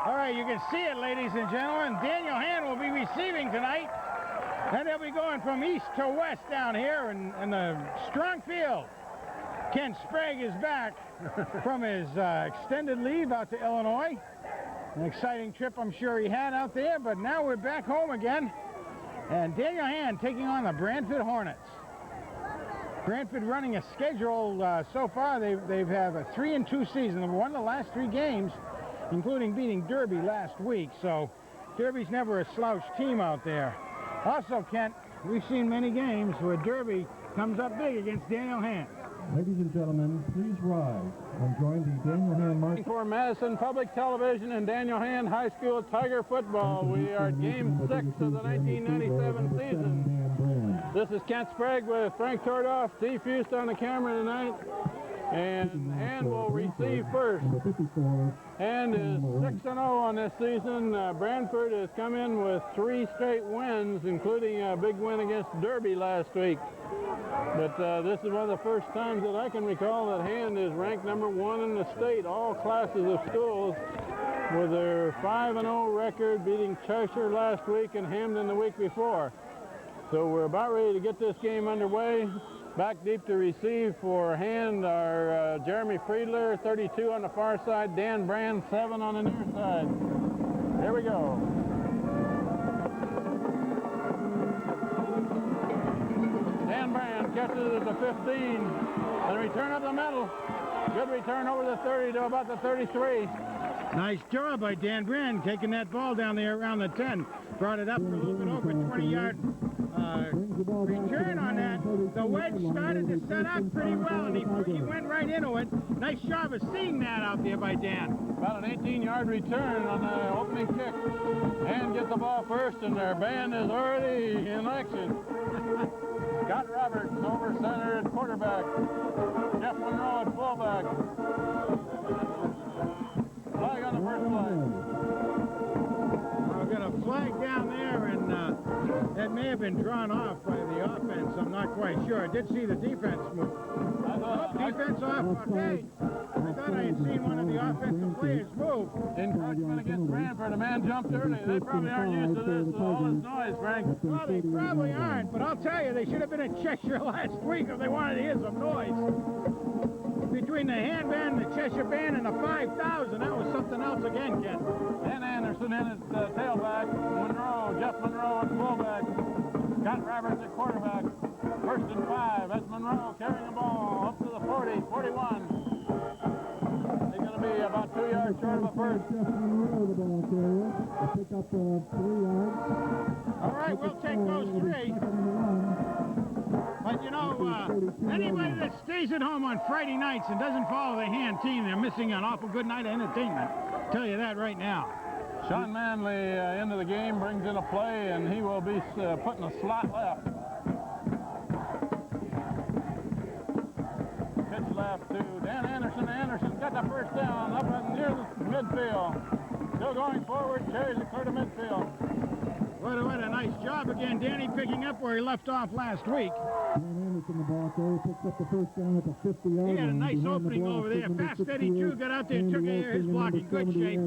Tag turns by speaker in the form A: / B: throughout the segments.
A: All right, you can see it, ladies and gentlemen. Daniel Hand will be receiving tonight. And they'll be going from east to west down here in the strong field. Ken Sprague is back from his extended leave out to Illinois. An exciting trip I'm sure he had out there, but now we're back home again. And Daniel Hand taking on the Branford Hornets. Branford running a schedule so far. They've have a 3-2 season. They've won the last 3 games, including beating Derby last week. So Derby's never a slouch team out there. Also, Kent, we've seen many games where Derby comes up big against Daniel Hand.
B: Ladies and gentlemen, please rise and join the Daniel Hand march.
C: For Madison Public Television and Daniel Hand High School Tiger Football, we are at Game 6 of the 1997 season. This is Kent Sprague with Frank Tordoff, Steve Fust on the camera tonight. And Hand will receive first. Hand is 6-0 on this season. Branford has come in with 3 straight wins, including a big win against Derby last week. But this is one of the first times that I can recall that Hand is ranked #1 in the state, all classes of schools, with their 5-0 record, beating Cheshire last week and Hamden the week before. So we're about ready to get this game underway. Back deep to receive for Hand are Jeremy Friedler, 32 on the far side, Dan Brand, 7 on the near side. Here we go. Dan Brand catches it at the 15. And return up the middle. Good return over the 30 to about the 33.
A: Nice job by Dan Brand taking that ball down there around the 10. Brought it up for a little bit over 20-yard return on that. The wedge started to set up pretty well, and he went right into it. Nice job of seeing that out there by Dan.
C: About an 18-yard return on the opening kick. And gets the ball first, and their band is already in action. Scott Roberts over center at quarterback. Jeff Monroe at fullback. Flag on the first play.
A: We've got a flag down there, and that may have been drawn off by the offense. I'm not quite sure. I did see the defense move. Defense off. Okay. I thought I had seen one of the offensive players move.
C: Encroachment against Branford. A man jumped early. They probably aren't used to this. All this noise, Frank.
A: Well, they probably aren't, but I'll tell you, they should have been in Cheshire last week if they wanted to hear some noise. Between the Hand Band, the Cheshire Band, and the 5,000, that was something else again, Ken.
C: Dan Anderson in at tailback. Jeff Monroe at fullback. Scott Roberts at quarterback. 1st and 5. That's Monroe carrying the ball up to the 40, 41. He's going to be about 2 yards short of a first.
B: Jeff Monroe, the ball carrier. Pick up 3 yards.
A: All right, we'll take those 3. But, you know, anybody that stays at home on Friday nights and doesn't follow the Hand team, they're missing an awful good night of entertainment. I'll tell you that right now.
C: Sean Manley into the game, brings in a play, and he will be putting a slot left. Pitch left to Dan Anderson. Anderson got the first down up near the midfield. Still going forward, carries it clear to midfield.
A: What a nice job again. Danny picking up where he left off last week.
B: Dan Anderson, the ball carrier, picks up the first down at the 50-yard line.
A: He had a nice opening over there. Fast Eddie Drew got out there and took his block in good shape.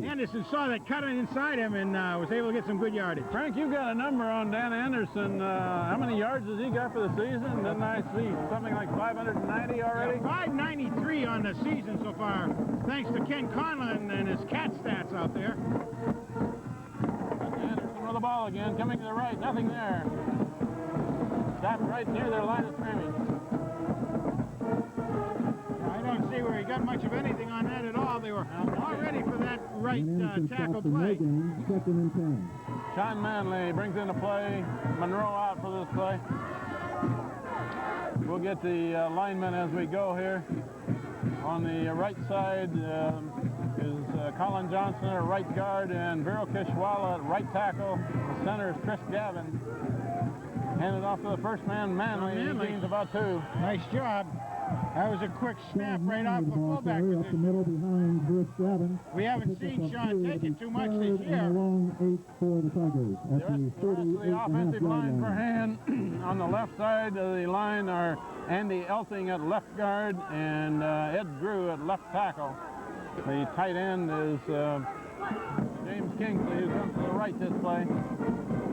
A: Anderson saw that cutting inside him and was able to get some good yardage.
C: Frank, you've got a number on Dan Anderson. How many yards has he got for the season? Didn't I see something like 590 already?
A: Yeah, 593 on the season so far, thanks to Ken Conlon and his cat stats out there.
C: Anderson with the ball again, coming to the right, nothing there. Stopped right near their line of scrimmage.
A: I don't see where he got much of anything on that at all. They were all ready for that right tackle play.
B: 2nd and 10.
C: Sean Manley brings in a play. Monroe out for this play. We'll get the linemen as we go here. On the right side is Colin Johnson at right guard and Vero Kishwala at right tackle. The center is Chris Gavin. Handed off to the first man, Manley. He gains about 2.
A: Nice job. That was a quick snap right off the fullback position.
B: Up the middle behind Chris Gavin.
A: We haven't seen Sean take it too much this year.
B: And a long 8 for the Tigers.
C: The rest of the offensive line for Hand on the left side of the line are Andy Elting at left guard and Ed Drew at left tackle. The tight end is James Kingsley, who comes to the right this play.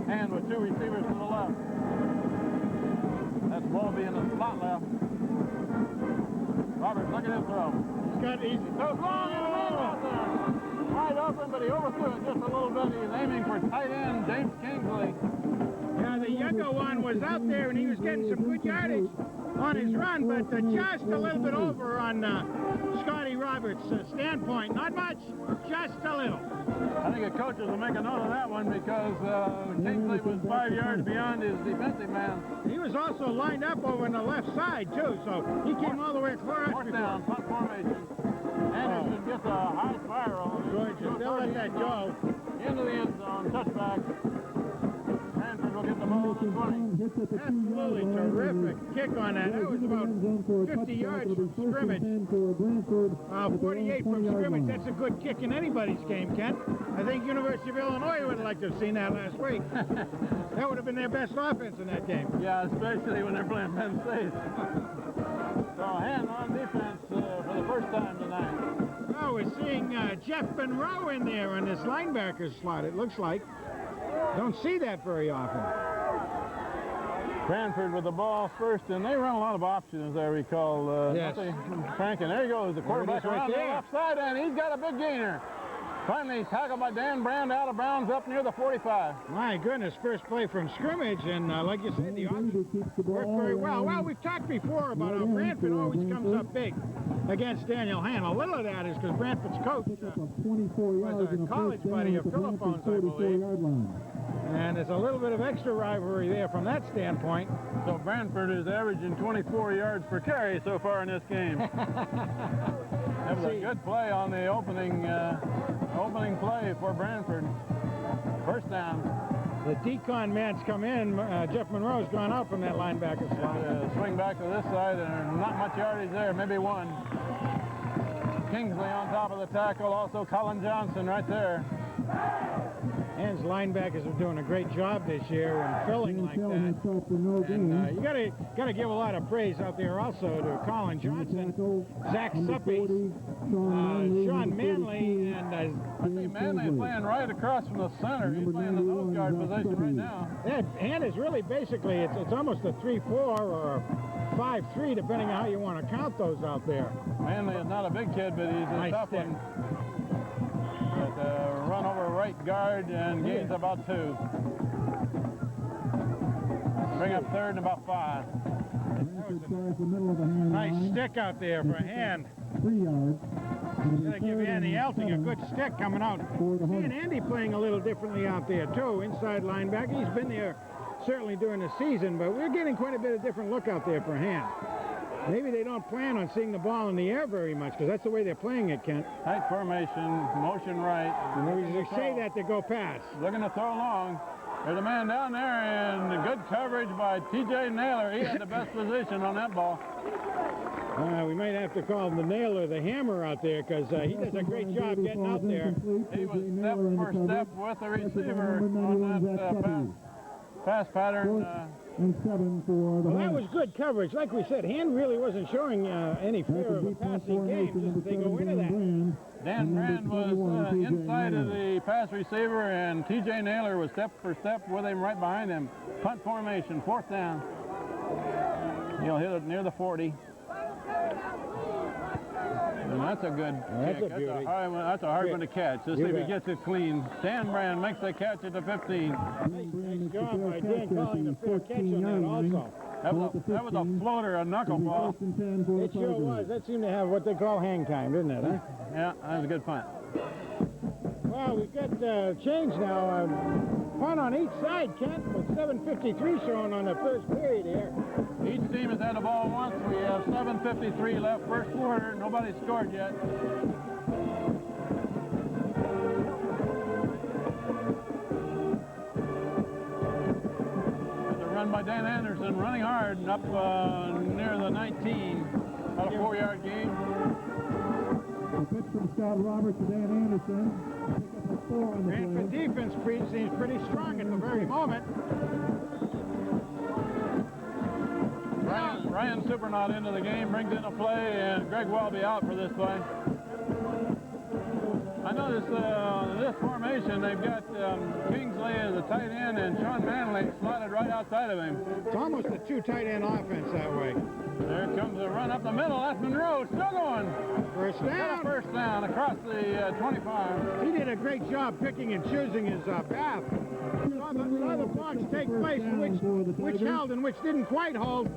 C: And with two receivers to the left. That's Wolby in the slot left. Roberts, look at his throw.
A: He's
C: Goes long and out there. Wide open, but he overthrew it just a little bit. He's aiming for tight end James Kingsley.
A: Yeah, the younger one was out there and he was getting some good yardage on his run, but just a little bit over on Scotty Roberts' standpoint. Not much, just a little.
C: I think the coaches will make a note of that one because Kingsley was 5 yards beyond his defensive man.
A: He was also lined up over on the left side, too, so he came all the way across.
C: Fourth down, punt formation. Anderson gets a high spiral.
A: Gorgeous. They'll let that go.
C: Into the end zone, touchback. Branford will get the ball to 20.
A: Absolutely terrific kick on that. That was about 50 yards from scrimmage. 48 from scrimmage. That's a good kick in anybody's game, Kent. I think University of Illinois would have liked to have seen that last week. That would have been their best offense in that game.
C: Yeah, especially when they're playing Penn State. So hand on defense for the first time tonight.
A: Oh, we're seeing Jeff Monroe in there on this linebacker slot, it looks like. Don't see that very often.
C: Branford with the ball first, and they run a lot of options, as I recall.
A: Yes.
C: Frank, and there he goes, the quarterback
A: Right
C: around the
A: there.
C: left side, and he's got a big gainer. Finally, he's tackled by Dan Brand out of bounds up near the 45.
A: My goodness, first play from scrimmage, and like you said, the offense worked very well. Well, we've talked before about how Branford always comes up big against Daniel Han. A little of that is because Branford's coach was a college buddy of Philippone's, I believe. And there's a little bit of extra rivalry there from that standpoint.
C: So Branford is averaging 24 yards per carry so far in this game. That was a good play on the opening play for Branford. First down.
A: The decon man's come in. Jeff Monroe's gone out from that linebacker slot.
C: Swing back to this side, and not much yardage there, maybe one. Kingsley on top of the tackle, also Colin Johnson right there.
A: Han's linebackers are doing a great job this year in filling like that. And you gotta give a lot of praise out there also to Colin Johnson, Zach Suppy, Sean Manley, and
C: I think Manley is playing right across from the center. He's playing the nose guard position right now.
A: That hand is really basically it's almost a 3-4 or a 5-3, depending on how you want to count those out there.
C: Manley is not a big kid, but he's a
A: Nice
C: tough
A: stick.
C: one. But, run over right guard and gains about 2. Bring up third and about 5.
A: Nice stick out there for Han.
B: 3 yards.
A: Gotta give Andy Elting a good stick coming out. Seeing Andy playing a little differently out there too, inside linebacker. He's been there certainly during the season, but we're getting quite a bit of different look out there for Han. Maybe they don't plan on seeing the ball in the air very much, because that's the way they're playing it, Kent.
C: Tight formation, motion right.
A: They say that to go pass.
C: Looking to throw long. There's a man down there, and good coverage by T.J. Naylor. He had the best position on that ball.
A: We might have to call him the Nailer, the Hammer out there, because he does a great job getting out there.
C: He was step for step with the receiver on that pass pattern.
B: And 7 for the
A: Well, that was good coverage. Like we said, Han really wasn't showing any fear of a passing game as they go into that.
C: Dan Brand was inside of the pass receiver, and T.J. Naylor was step for step with him right behind him. Punt formation, 4th down. He'll hit it near the 40. And that's a good kick. That's a hard one to catch. Let's see if he gets it clean. Dan Brand makes the catch at the 15.
A: Nice job by Dan calling the fair catch on that also.
C: That was a floater, a knuckleball.
A: It sure was. That seemed to have what they call hang time, didn't it, huh?
C: Yeah, that was a good punt.
A: Well, we've got change now. Punt on each side, Kent, with 7:53 showing on the first period here.
C: Each team has had the ball once. We have 7:53 left, first quarter. Nobody's scored yet. There's a run by Dan Anderson, running hard and up near the 19. About a 4-yard gain.
B: The pitch from Scott Roberts to Dan Anderson. Pick up a 4 on the
A: Branford
B: play.
A: defense seems pretty strong at the very moment.
C: Ryan Supernaut into the game, brings in a play, and Greg Welby out for this play. I noticed this formation, they've got Kingsley as a tight end and Sean Manley slotted right outside of him.
A: It's almost a two tight end offense that way.
C: There comes a run up the middle. That's Monroe, still going.
A: First
C: Got a
A: down.
C: first down across the 25.
A: He did a great job picking and choosing his path. Saw the blocks take place, which held and which didn't quite hold.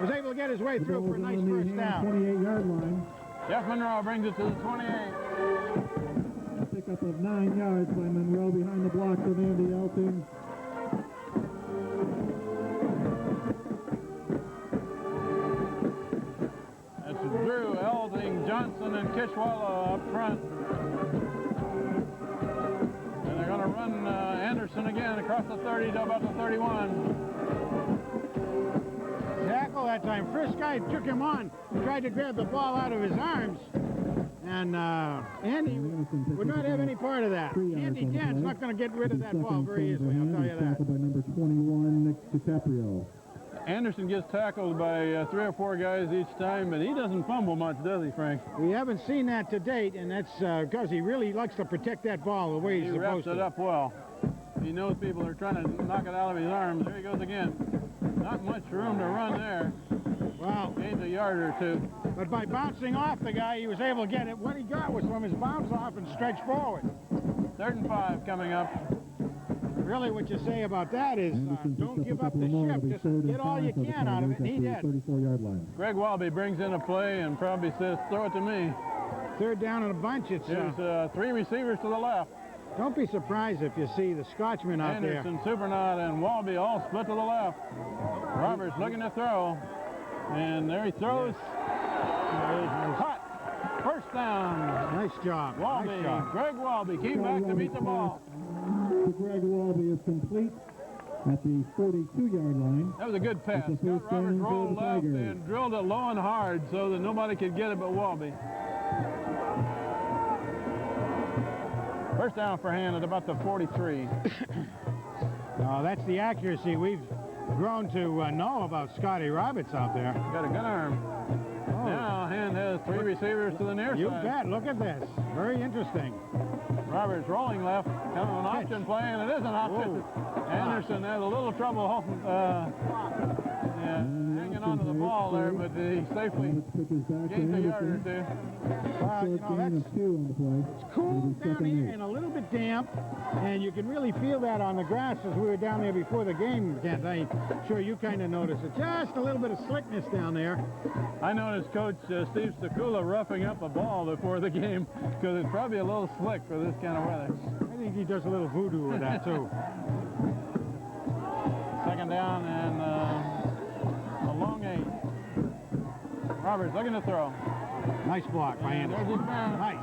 A: Was able to get his way through for a nice first down.
B: 28-yard line.
C: Jeff Monroe brings it to the 28.
B: A pickup of 9 yards by Monroe behind the blocks of Andy Elton.
C: That's Drew, Elding, Johnson, and Kishwalla up front. And they're going to run Anderson again across the 30 to about the 31.
A: Tackle that time. First guy took him on, tried to grab the ball out of his arms, and Andy would not have any part of that. Andy Gant's not going to get rid of that ball very easily, I'll tell you that.
B: Tackled by number 21, Nick DiCaprio.
C: Anderson gets tackled by 3 or 4 guys each time, but he doesn't fumble much, does he, Frank?
A: We haven't seen that to date, and that's because he really likes to protect that ball the way he's
C: He
A: supposed
C: wraps
A: to.
C: it up well. He knows people are trying to knock it out of his arms. There he goes again. Not much room to run there.
A: Wow.
C: Gains a yard or two.
A: But by bouncing off the guy, he was able to get it. What he got was from his bounce off and stretch forward.
C: 3rd and 5 coming up.
A: Really, what you say about that is don't give up the ship. Just get all you can out of it, and he did.
B: 34-yard line.
C: Greg Walby brings in a play and probably says, throw it to me.
A: 3rd down and a bunch. It's
C: There's 3 receivers to the left.
A: don't be surprised if you see the Scotchman out
C: Anderson, Supernaut, and Walby all split to the left. Roberts looking to throw. And there he throws. Hot. First down.
A: there. Nice job.
C: Walby.
A: Nice job.
C: Greg Walby came back to beat the ball.
B: To Greg Walby is complete at the 42-yard line.
C: That was a good pass.
B: It's a first
C: Scott Roberts
B: down for
C: rolled
B: the
C: left
B: Tigers.
C: and drilled it low and hard so that nobody could get it but Walby. First down for hand at about the 43.
A: That's the accuracy we've grown to know about Scotty Roberts out there.
C: Got a good arm.
A: Oh,
C: Now hand has 3 receivers to the near
A: you
C: side.
A: bet. Look at this. Very interesting.
C: Roberts rolling left, kind of an option play, and it is an option. Anderson has a little trouble hanging onto the ball there, but he safely gains a yard or two.
A: That's it's cool down here and a little bit damp, and you can really feel that on the grass as we were down there before the game, Kent. I'm sure you kind of noticed it. Just a little bit of slickness down there.
C: I noticed Coach Steve Stakula roughing up a ball before the game because it's probably a little slick for this kind of weather.
A: I think he does a little voodoo with that, too.
C: 2nd down and a long 8. Roberts looking to throw.
A: Nice block by
C: And
A: Anderson.
C: there's his man.
A: Nice.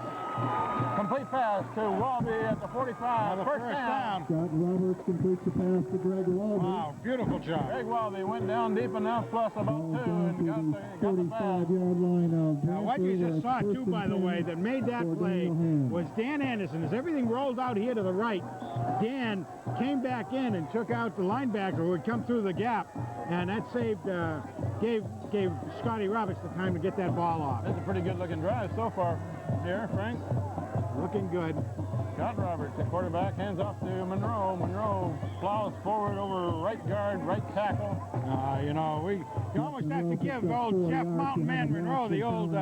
C: Complete pass to Walby at the 45.
A: Now the first down.
B: Scott Roberts completes the pass to Greg Walby.
A: Wow, beautiful job.
C: Greg Walby went down deep enough, plus about 2, and got the pass.
B: 45-yard line of
A: Now, what you just saw,
B: Branford.
A: too, by the way, that made that
B: for
A: play
B: Daniel Hand.
A: was Dan Anderson. As everything rolled out here to the right, Dan came back in and took out the linebacker who had come through the gap, and that saved, gave Scotty Roberts the time to get that ball off.
C: That's a pretty good-looking drive so far here, Frank.
A: Looking good.
C: Scott Roberts, the quarterback, hands off to Monroe. Monroe plows forward over right guard, right tackle.
A: You almost have to give old Jeff Mountain Man Monroe the old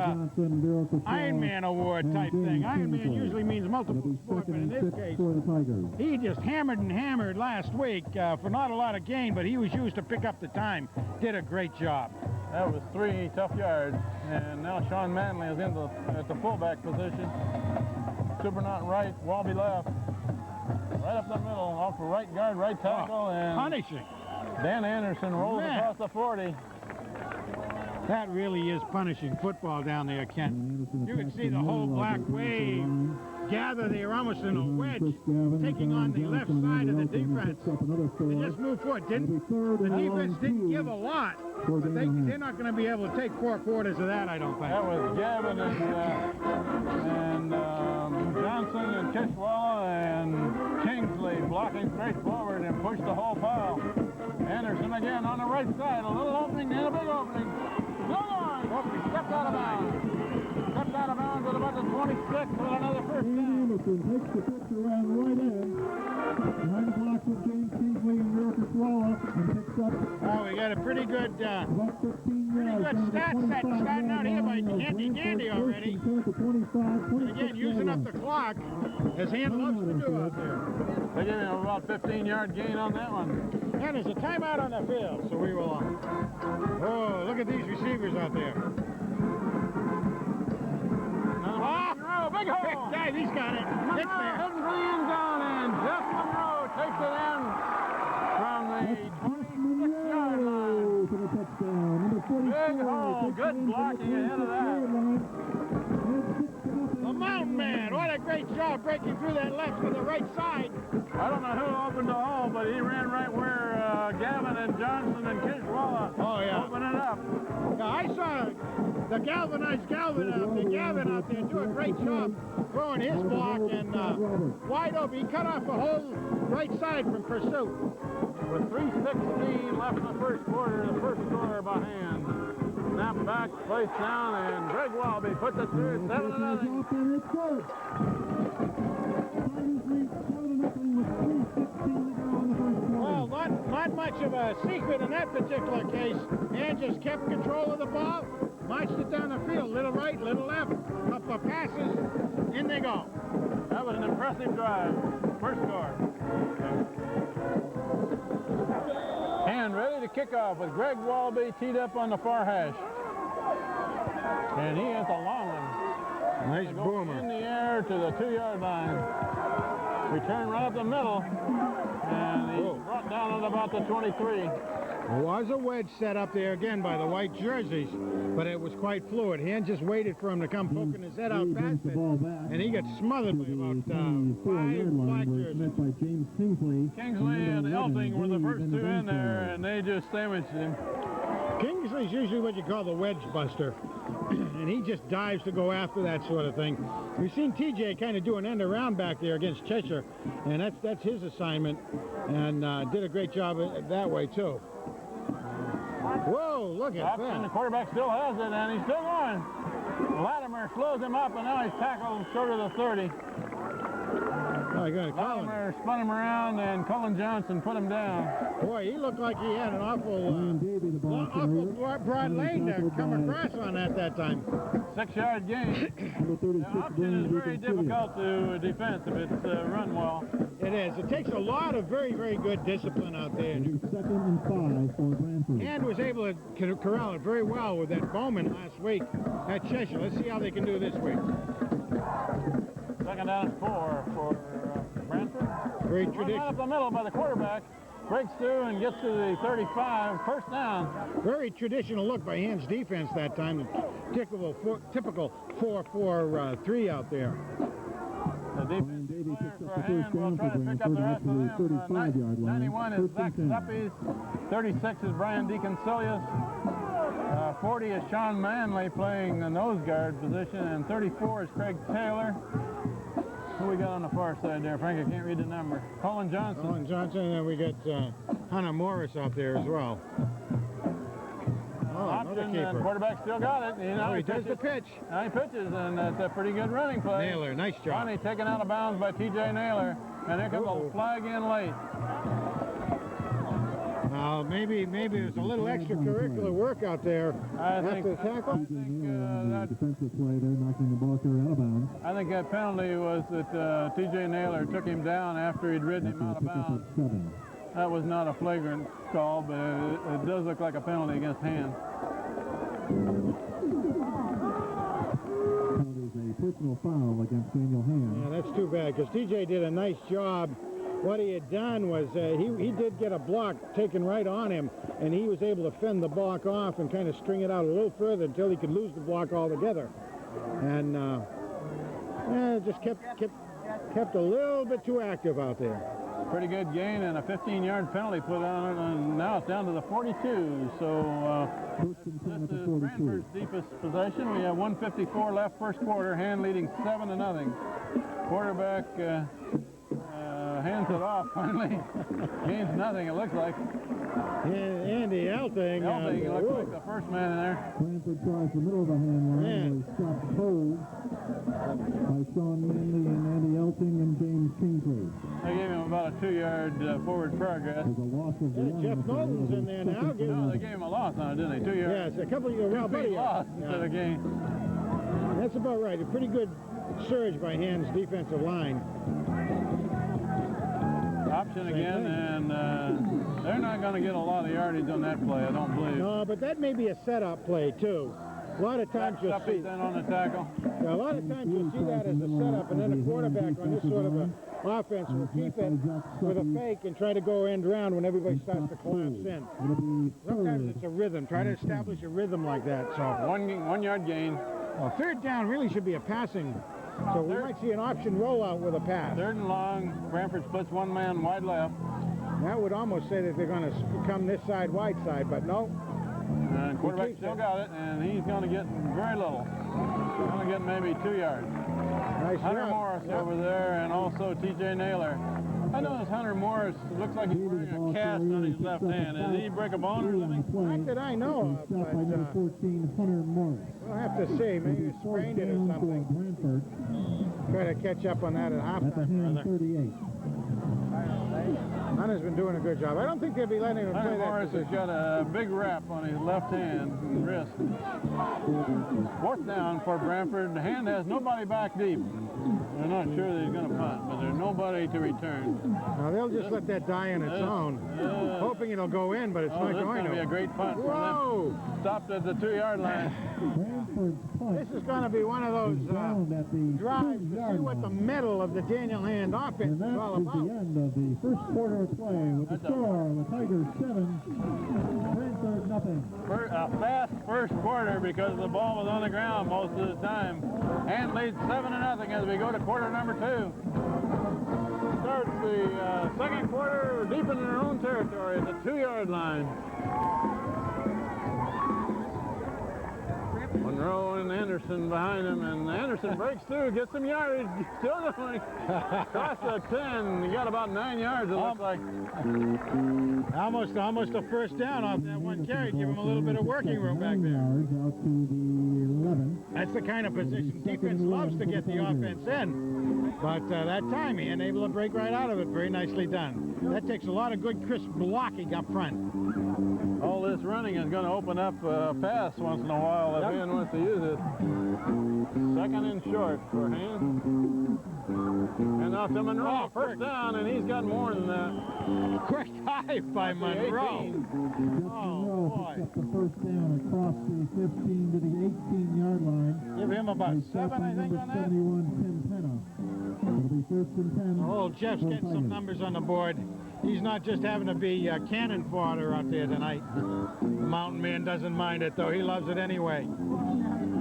A: Iron Man award type thing. Iron Man usually means multiple sport, but in this case, he just hammered and hammered last week for not a lot of gain, but he was used to pick up the time. Did a great job.
C: That was 3 tough yards, and now Sean Manley is at the fullback position. Supernaut right, Walby left. Right up the middle, off the right guard, right tackle, and
A: Punishing.
C: Dan Anderson rolls
A: Man.
C: across the 40.
A: That really is punishing football down there, Kent. You can see the whole black wave gather there almost in a wedge, taking on the left side of the defense. They just moved forward. The defense didn't give a lot, but they're not going to be able to take 4 quarters of that, I don't think.
C: That was Gavin and Johnson and Kishwalla and Kingsley blocking straight forward and pushed the whole pile. Anderson again on the right side, a little opening and a big opening. Still on. He stepped out of bounds. Stepped out of bounds at about the 20. 26 with another first
B: Ian
C: down.
B: Anderson takes the pitch around right end. Behind the blocks with James Kingsley and Yurka Swallow and picks up
A: Oh, we got a pretty good
B: about 15
A: pretty
B: yards.
A: good
B: down to the
A: stat set
B: 25
A: starting out here by
B: yard
A: Handy
B: line.
A: Gandy
B: Branford
A: already.
B: first and 10 at the 25, 26
A: Again, using up the clock, as Han loves to do out there.
C: They gave him about 15-yard gain on that one.
A: And there's a timeout on the field, so we will. Oh, look at these receivers out there.
C: Monroe, big hole.
A: Guy, he's got it. It's
C: Monroe
A: there.
C: heading for the end zone, and Jeff Monroe takes it in from the 26-yard line.
B: For the touchdown. Number 44.
C: Big hole.
B: takes
C: Good
B: it in from the
C: blocking ahead of that.
B: 26-yard line. And 6-0.
A: The Mountain Man, what a great job breaking through that left with the right side.
C: I don't know who opened the hole, but he ran right where Gavin and Johnson and Kishwalla opened it up.
A: Now, I saw the galvanized Gavin out there do a great job throwing his block and wide open. He cut off the whole right side from pursuit.
C: With 3:16 left in the first quarter, the first scorer by hand. Snap back, place down, and Greg Wallaby puts it through 7-0.
B: And it's good. Tigers lead 7-0 with 3:16 to go in the first quarter.
A: Well, not much of a secret in that particular case. And just kept control of the ball, marched it down the field, little right, little left, couple of passes, in they go.
C: That was an impressive drive. First score. And ready to kick off with Greg Wallaby teed up on the far hash. And he hits a long one.
A: Nice
C: In
A: boomer.
C: the air to the 2-yard line. Return right up the middle. And he's brought down at about the 23.
A: There was a wedge set up there again by the white jerseys, but it was quite fluid. Han just waited for him to come poking his head out past it, and he got smothered by about 5 black jerseys.
B: Met by James Kingsley.
C: Kingsley and Elting were the first two in there, and they just sandwiched him.
A: Kingsley's usually what you call the wedge buster, and he just dives to go after that sort of thing. We've seen TJ kind of do an end around back there against Cheshire, and that's his assignment, and did a great job that way too. Whoa, look at
C: And the
A: that.
C: quarterback still has it, and he's still going. Latimer slows him up, and now he's tackled short of the 30.
A: Oh, you're gonna call him.
C: Latimer spun him around, and Cullen Johnson put him down.
A: Boy, he looked like he had an awful
B: Davey, the ball
A: broad lane to come across on that time.
C: 6-yard gain.
B: Number 36,
C: The option is very difficult to defend if it's run well.
A: It is. It takes a lot of very, very good discipline out there.
B: Second and 5 for Branford.
A: And was able to corral it very well with that Bowman last week at Cheshire. Let's see how they can do this week.
C: Second down and 4 for Branford.
A: Great
C: Run right
A: tradition.
C: up the middle by the quarterback. Breaks through and gets to the 35. First down.
A: Very traditional look by Han's defense that time. Typical 4-4-3 out there.
C: The
B: Brian
C: defense
B: Davey picks up the
C: for
B: first
C: Hand will
B: down
C: try
B: for
C: to pick up
B: Branford
C: the
B: up
C: rest
B: to
C: of
B: the
C: them.
B: 35-yard line.
C: 91 is
B: First
C: Zach
B: and 10.
C: Suppies. 36 is Brian Deaconcilius. 40 is Sean Manley playing the nose guard position, and 34 is Craig Taylor. Who we got on the far side there, Frank? I can't read the number. Colin Johnson.
A: Colin Johnson, and then we got Hunter Morris out there as well. Oh, another
C: Option, and
A: keeper.
C: quarterback still got it.
A: Oh, he does the pitch.
C: Now he pitches, and it's a pretty good running play.
A: Naylor, nice job.
C: Finally taken out of bounds by T.J. Naylor, and there comes a flag in late.
A: Maybe there's a little extracurricular work out there after the tackle.
C: That
B: Defensive play there, knocking the ball carrier out of bounds.
C: I think that penalty was that T.J. Naylor took him down after he'd ridden him out of
B: Pick up
C: bounds.
B: at 7.
C: That was not a flagrant call, but it does look like a penalty against Hand.
B: Count is a personal foul against Daniel Hand.
A: Yeah, that's too bad because TJ did a nice job. What he had done was he did get a block taken right on him, and he was able to fend the block off and kind of string it out a little further until he could lose the block altogether. And just kept a little bit too active out there.
C: Pretty good gain and a 15-yard penalty put on it, and now it's down to the 42. So
B: First and 10 at
C: this
B: the
C: is
B: 42.
C: Branford's deepest possession. We have 1:54 left first quarter. Hand leading 7-0. Quarterback hands it off finally. Gains nothing, it looks like.
A: Andy Elting.
C: Elting looks like the first man in there.
B: Branford tries the middle of the hand line.
A: Man.
B: He stopped cold. by Sean Manley and Andy Elting and James Kingsley.
C: They gave him about a 2-yard forward progress.
B: There's a loss of
A: Jeff Knowlton's in there now.
C: No, they gave him a loss on it, didn't they? 2 yards.
A: Yeah, it's a couple of years. Well,
C: Big loss instead of gain.
A: That's about right. A pretty good surge by Hand's defensive line.
C: Option again, and they're not going to get a lot of yardage on that play, I don't believe.
A: No, but that may be a setup play, too. A lot of times you'll see.
C: Then on the tackle.
A: Yeah, a lot of times you'll see that as a setup, and then the quarterback on this sort of a offense will keep it with a fake and try to go end round when everybody starts to collapse in. Sometimes it's a rhythm. Try to establish a rhythm like that. So
C: 1 yard gain.
A: well, third down really should be a passing. So we might see an option rollout with a pass.
C: 3rd and long. Branford splits one man wide left.
A: That would almost say that they're going to come this side, wide side, but no.
C: And quarterback still got it, and he's going to get very little. He's going to get maybe 2 yards.
A: Nice
C: Hunter
A: run.
C: Morris over there, and also T.J. Naylor. I noticed Hunter Morris looks like he's wearing a cast on his left hand. Did he break a bone or something?
A: Not that I know of, but
B: by number 14, Hunter Morris.
A: we'll have to see. Maybe he sprained it or something.
B: Branford
A: Try to catch up on that at
B: at the
A: halftime.
B: hand 38.
A: Hunter's been doing a good job. I don't think they'll be letting him
C: Hunter
A: play that
C: Morris has
A: position.
C: got a big wrap on his left hand and wrist. 4th down for Branford. The hand has nobody back deep. They're not sure that he's going to punt, but there's nobody to return.
A: Now they'll just let that die on its own, hoping it'll go in, but it's not
C: This is
A: going
C: going to be a
A: to.
C: great punt for
A: Whoa!
C: them. Stopped at the 2-yard line.
B: Branford's punt
A: This is going to be one of those
B: down at the
A: drives to see
B: 2-yard
A: what the
B: line.
A: middle of the Daniel Hand offense
B: And that
A: is all
B: is the
A: about.
B: end of the first quarter of play with the score, the Tigers 7, Branford nothing.
C: A fast first quarter because the ball was on the ground most of the time. And leads 7-0 as we go to quarter number 2. Starts the second quarter deep in their own territory at the 2-yard line. Monroe and Anderson behind him, and Anderson breaks through, gets some yardage, still going. Across the 10, he got about 9 yards, it looks like.
A: Almost a first down off that one carry. Give him a little bit of working room back there.
B: Yards out to the 11.
A: That's the kind of position defense loves to get the offense in. But that time he ain't able to break right out of it. Very nicely done. That takes a lot of good crisp blocking up front.
C: All this running is going to open up a pass once in a while if Ian wants to use it. 2nd and short for him. And now to Monroe, first down, and he's got more than that.
A: Quick dive by Monroe.
B: Monroe
A: boy.
B: picks up the first down across the 15 to the 18-yard line.
A: Give him about
B: He's
A: 7,
B: stopped by
A: I think,
B: number
A: on that.
B: 71, Tim Penna. It'll be 1st and 10.
A: Oh, Jeff's getting some numbers on the board. He's not just having to be cannon fodder out there tonight. The Mountain Man doesn't mind it, though. He loves it anyway.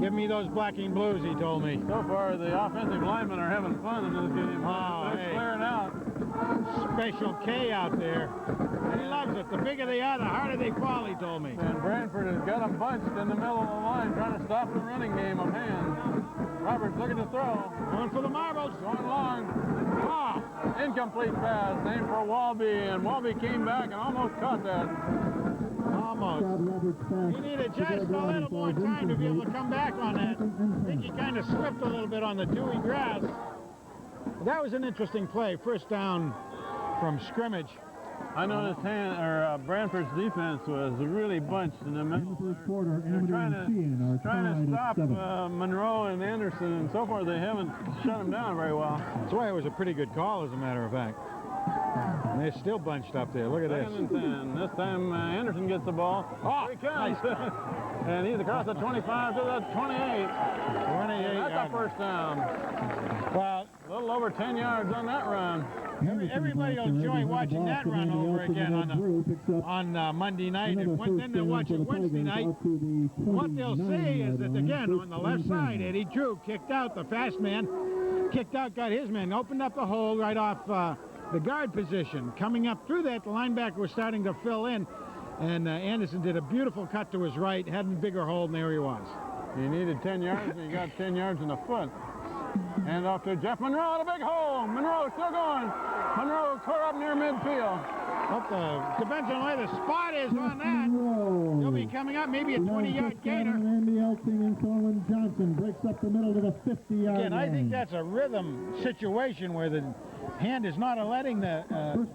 A: Give me those blacking blues, he told me.
C: So far, the offensive linemen are having fun in this game.
A: Oh,
C: They're
A: hey.
C: clearing out.
A: Special K out there. And he loves it. The bigger they are, the harder they fall, he told me.
C: And Branford has got them bunched in the middle of the line, trying to stop the running game of Hand. Roberts looking to throw.
A: Going for the marbles.
C: Going long.
A: Ah,
C: Incomplete pass, aimed for Walby, and Walby came back and almost caught that.
A: almost.
B: Chad Roberts pass.
A: He needed just a little more time to be able to come back on that. I think he kind of slipped a little bit on the dewy grass. That was an interesting play. First down from scrimmage.
C: I noticed Branford's defense was really bunched in the
B: In the
C: middle.
B: first quarter,
C: They're
B: Amity
C: trying
B: and Sheehan are
C: to
B: tied
C: stop
B: at 7.
C: Monroe and Anderson, and so far they haven't shut them down very well.
A: That's why it was a pretty good call, as a matter of fact. And they're still bunched up there. Look at this.
C: 2nd and 10. This time Anderson gets the ball.
A: Oh,
C: Here he comes. And he's across the 25 to the 28.
A: 28
C: That's a
A: yards.
C: first down.
A: Well,
C: A little over 10 yards on that run.
A: everybody will enjoy watching that run over again on Monday night. And then they'll watch it Wednesday night. What they'll see is that, again, on the left side, Eddie Drew kicked out, the fast man, kicked out, got his man, opened up the hole right off the guard position. Coming up through that, the linebacker was starting to fill in, and Anderson did a beautiful cut to his right, had a bigger hole, and there he was.
C: He needed 10 yards, and he got 10 yards in the foot. And off to Jeff Monroe, a big hole. Monroe still going. Monroe caught up near midfield.
A: Depends on where the spot is on that.
B: Rowe.
A: He'll be coming up, maybe a 20-yard gainer.
B: Andy Elting and Colin Johnson breaks up the middle to the 50-yard line.
A: Again, I think that's a rhythm situation where the hand is not letting the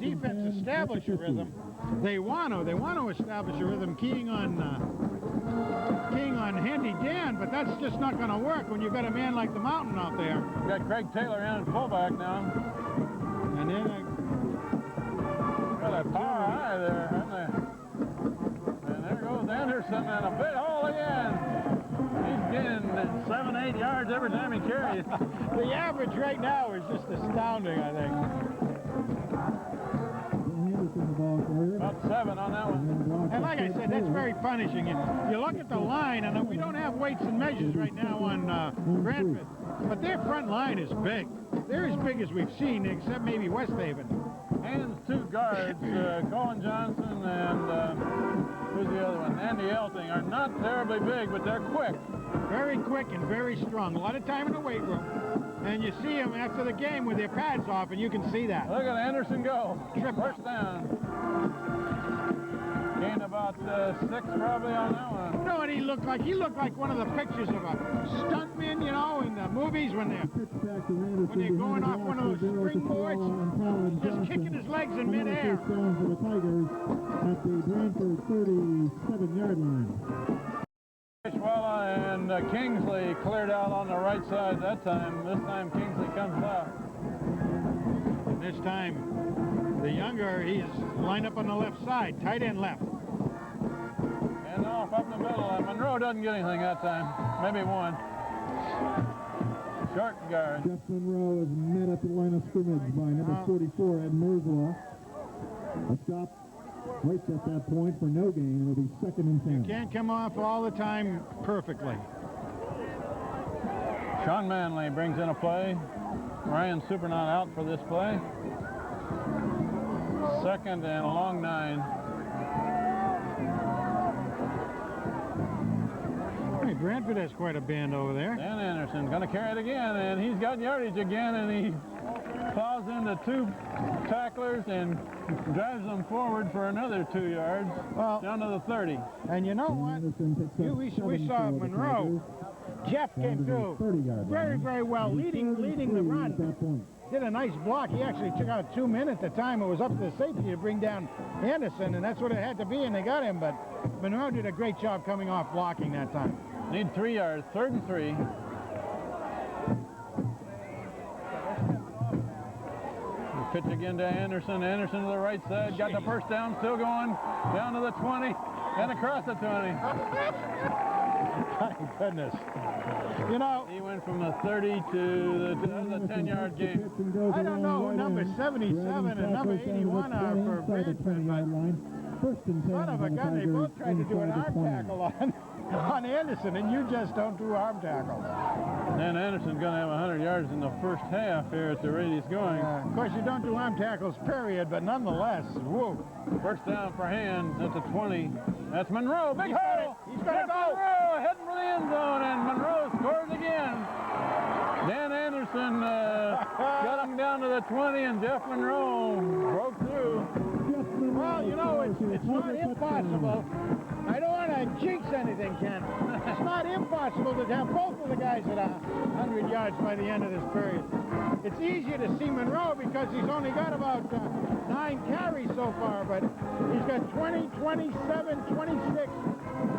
A: defense establish a rhythm. They want to establish a rhythm, keying on Handy Dan, but that's just not going to work when you've got a man like the Mountain out there.
C: We've got Craig Taylor in at fullback now.
A: And then
C: got a power high there, isn't there? And there goes Anderson, and a big hole again. He's getting 7-8 yards every time he carries.
A: The average right now is just astounding, I think.
C: About 7 on that one.
A: And like I said, that's very punishing. You look at the line, and we don't have weights and measures right now on Branford, but their front line is big. They're as big as we've seen, except maybe West Haven.
C: And 2 guards, Colin Johnson and who's the other one? Andy Elting, are not terribly big, but they're quick.
A: Very quick and very strong. A lot of time in the weight room. And you see them after the game with their pads off, and you can see that.
C: Look at Anderson go.
A: Triple.
C: First down. Gained about 6 probably on that one.
A: You know what he looked like? He looked like one of the pictures of a stuntman, you know, in the movies when they're going off one of those springboards, just kicking his legs in midair.
B: Down for the Tigers at the Branford 37-yard line.
C: Ishwala and Kingsley cleared out on the right side that time. This time Kingsley comes left.
A: This time, the younger, he's lined up on the left side, tight end left.
C: And off up the middle, and Monroe doesn't get anything that time. Maybe 1. Short guard.
B: Jeff Monroe is met at the line of scrimmage by number 44, Ed Merzla. A stop waits at that point for no gain. It'll be 2nd and 10.
A: Can't come off all the time perfectly.
C: Sean Manley brings in a play. Ryan Supernaut out for this play. 2nd and a long 9.
A: Hey, Branford has quite a band over there.
C: Dan Anderson's going to carry it again, and he's got yardage again, and he plows into 2 tacklers and drives them forward for another 2 yards, down to the 30.
A: And you know what? We saw Monroe. Jeff came through very, very well, leading the run. Did a nice block. He actually took out 2 men at the time. It was up to the safety to bring down Anderson, and that's what it had to be, and they got him. But Monroe did a great job coming off blocking that time.
C: Need 3 yards, 3rd and 3. Pitch again to Anderson. Anderson to the right side. Got the first down. Still going down to the 20 and across the 20.
A: My goodness. You know,
C: he went from the 30 to the 10-yard gain.
A: I don't know who number 77 and number 81 are for Branford, but son of a gun, they both tried to do an arm tackle on Anderson, and you just don't do arm tackles.
C: And Anderson's going to have 100 yards in the first half here at the rate he's going.
A: Of course, you don't do arm tackles, period, but nonetheless, whoa.
C: First down for Hand at the 20. That's Monroe. Big hole.
A: He's going to go.
C: Monroe heading for the end zone, and Monroe scores again. Dan Anderson got him down to the 20, and Jeff Monroe broke through.
A: Well, you know, it's not impossible. I don't want to jinx anything, Ken. It's not impossible to have both of the guys at 100 yards by the end of this period. It's easier to see Monroe because he's only got about 9 carries so far, but he's got 20, 27, 26,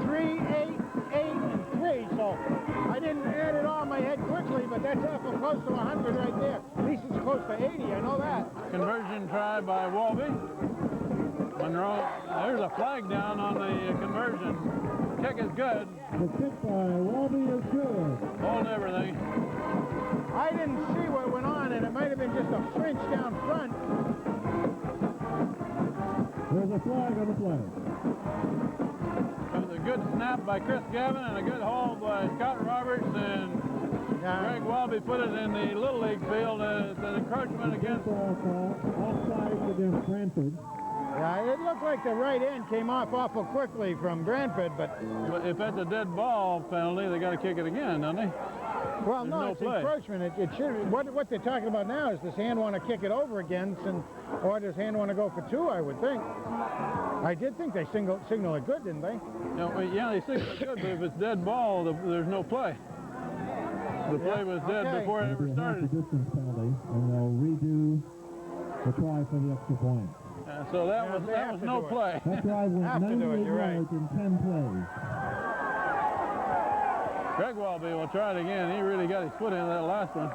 A: 3, 8, 8, and 3. So I didn't add it all in my head quickly, but that's awful close to 100 right there. At least it's close to 80, I know that.
C: Conversion try by Walby. Monroe, there's a flag down on the conversion. Kick is good.
B: The kick by Walby is good.
C: Hold everything.
A: I didn't see what went on, and it might have been just a flinch down front.
B: There's a flag on the play.
C: It was a good snap by Chris Gavin and a good haul by Scott Roberts, and Greg Walby put it in the Little League field as an encroachment against...
B: Offside against Branford.
A: Yeah, it looked like the right end came off awful quickly from Branford, but
C: if that's a dead ball penalty, they got to kick it again, don't they?
A: Well,
C: There's
A: no,
C: no
A: it's
C: play.
A: encroachment. It should. What they're talking about now is does Hand want to kick it over again, or does Hand want to go for 2? I would think. I did think they signal it good, didn't they?
C: Yeah, they signal it good, but if it's dead ball, there's no play. The play was dead
A: okay.
C: before it ever
B: It'll be a half
C: started.
B: the distance penalty, and they'll redo the try for the extra point.
C: So that
A: Yeah,
C: was
A: they
C: that
A: have
C: was
A: to
C: no
A: do it.
C: play.
B: That drive went
A: Have to do it,
B: 98
A: you're right.
B: yards in 10 plays.
C: Greg Walby will try it again. He really got his foot into that last one.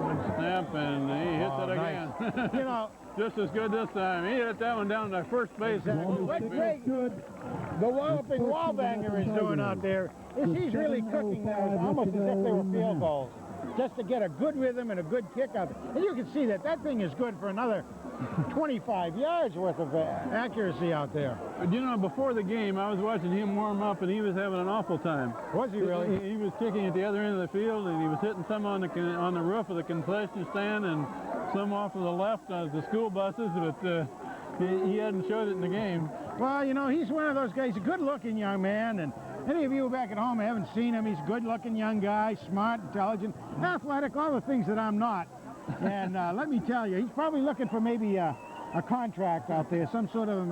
C: Good snap, and he hits it again.
A: Nice. You know,
C: just as good this time. He hit that one down to first base.
A: Exactly. What Greg, the walloping wallbanger is doing out there is he's really cooking now, almost as if they were field goals, just to get a good rhythm and a good kick out there. And you can see that thing is good for another 25 yards worth of accuracy out there.
C: But you know, before the game, I was watching him warm up, and he was having an awful time.
A: Was he really?
C: He was kicking at the other end of the field, and he was hitting some on the roof of the concession stand, and some off of the left of the school buses, but he hadn't showed it in the game.
A: Well, you know, he's one of those guys, a good-looking young man, and any of you back at home haven't seen him, he's a good-looking young guy, smart, intelligent, athletic, all the things that I'm not. And let me tell you, he's probably looking for maybe a contract out there, some sort of,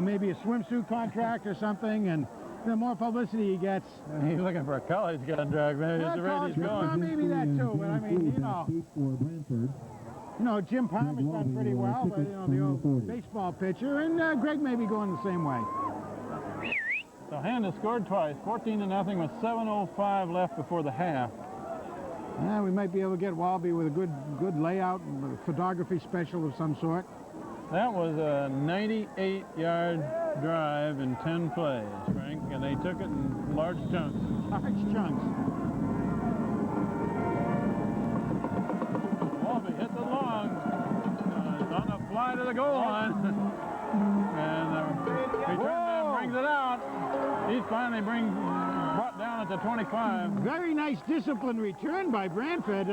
A: maybe a swimsuit contract or something, and the more publicity he gets.
C: He's looking for a college contract, man. He's ready, he's
A: Well,
C: going.
A: maybe that too, but I mean, you know, Jim Palmer's done pretty well, but, you know, the old baseball pitcher, and Greg may be going the same way.
C: So Hand has scored twice, 14-0 with 7:05 left before the half.
A: Yeah, we might be able to get Walby with a good layout, and a photography special of some sort.
C: That was a 98-yard drive in 10 plays, Frank, and they took it in large chunks.
A: Large chunks.
C: Walby hits it long, on a fly to the goal line, and return man brings it out. He's finally brought down at the 25.
A: Very nice disciplined return by Branford.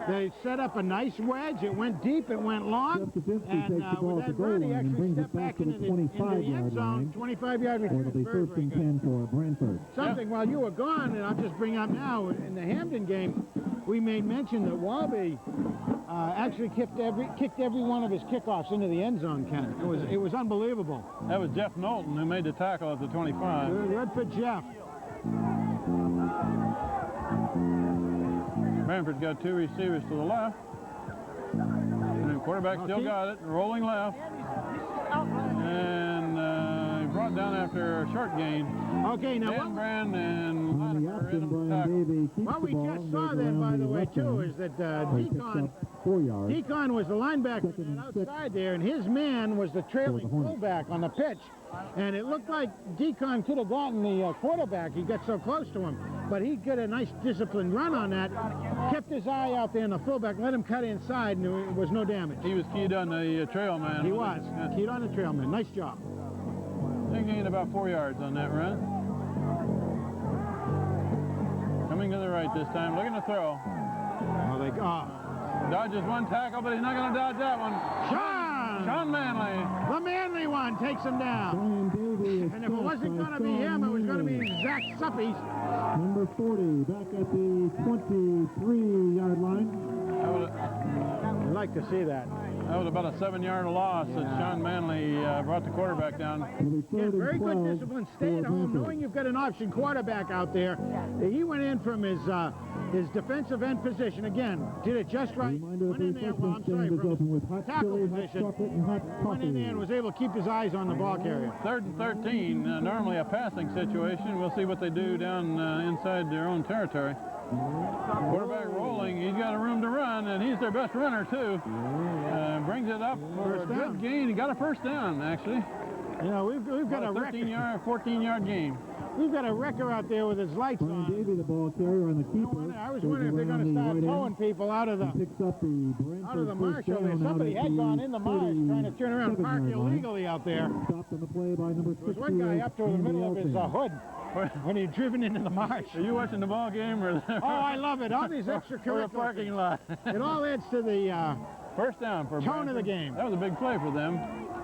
A: They set up a nice wedge. It went deep, it went long.
B: Jeff Kaczynski takes the ball
A: with
B: at the
A: that
B: goal
A: run, he
B: line and
A: actually
B: brings it
A: stepped
B: back
A: back
B: to the
A: into the end
B: 25-yard
A: zone.
B: line.
A: 25-yard
B: Or
A: return.
B: it'll be
A: Very,
B: first
A: very
B: and
A: good.
B: 10 for Branford.
A: Something while you were gone, and I'll just bring up now, in the Hampden game, we made mention that Walby actually kicked every one of his kickoffs into the end zone, Ken. It was unbelievable.
C: That was Jeff Knowlton who made the tackle at the 25.
A: Good for Jeff.
C: Branford's got 2 receivers to the left. And the quarterback still got it, rolling left. And he brought down after a short gain.
A: Okay, now
C: Dan Brand and
B: On the
C: Latimer in
B: option,
C: the
B: Brian
C: tackle.
B: Davey keeps
A: what
B: the
A: we
B: ball
A: just
B: and
A: saw
B: goes
A: then,
B: around
A: by the way,
B: left
A: too,
B: end.
A: is that
B: So he picks
A: Deacon
B: up 4 yards.
A: Deacon was the linebacker
B: Second and
A: outside there, and his man was the trailing
B: Hornets.
A: fullback on the pitch. And it looked like Deacon could have gotten the quarterback. He got so close to him. But he got a nice disciplined run on that, kept his eye out there in the fullback, let him cut inside, and there was no damage.
C: He was keyed on the trail man.
A: He was. Keyed on the trail man. Nice job.
C: They gained about 4 yards on that run. Coming to the right this time, looking to throw. Dodges one tackle, but he's not going to dodge that one. Sean Manley.
A: The Manley one takes him down.
B: Brian Davey is
A: And if it
B: stopped
A: wasn't
B: by
A: going to be
B: Sean
A: him, it was going to be
B: Manley.
A: Zach Suppes.
B: Number 40, back at the 23-yard line.
A: I'd like to see that.
C: That was about a 7-yard loss that Sean Manley brought the quarterback down.
B: It'll be
A: Yeah,
B: third and
A: very
B: 12
A: good discipline. Stay at
B: for
A: home,
B: Branford.
A: knowing you've got an option quarterback out there. He went in from his defensive end position. Again, did it just right.
B: Reminder
A: Went
B: that the
A: in there, well, I'm
B: refreshment
A: sorry,
B: stand is
A: from
B: open
A: his
B: with hot
A: tackle
B: chili, hot
A: position.
B: chocolate, and hot
A: Went in there and
B: coffee.
A: was able to keep his eyes on the ball carrier.
C: 3rd and 13, normally a passing situation. We'll see what they do down inside their own territory. Quarterback rolling, he's got a room to run, and he's their best runner too. Brings it up for a good gain. He got a first down, actually.
A: You know, we've got a
C: 14-yard gain.
A: We've got a wrecker out there with his lights
B: Brian
A: on.
B: Davey, the ball carrier on the keeper.
A: I was wondering if they're going to start towing people out of the
B: Picks up the Branford
A: marsh
B: first
A: over there.
B: down out
A: Somebody
B: at
A: had
B: the
A: gone in the marsh trying to turn around and park
B: 37-yard line.
A: illegally out there.
B: Stopped on the play by number 68.
A: There was one guy up to the middle of his hood when he'd driven into the marsh.
C: Are you watching the ball game or?
A: Oh, I love it. All these
C: or
A: extracurricular
C: a parking lot?
A: It all adds to the
C: First down for
A: tone of the
C: Branford.
A: game.
C: That was a big play for them.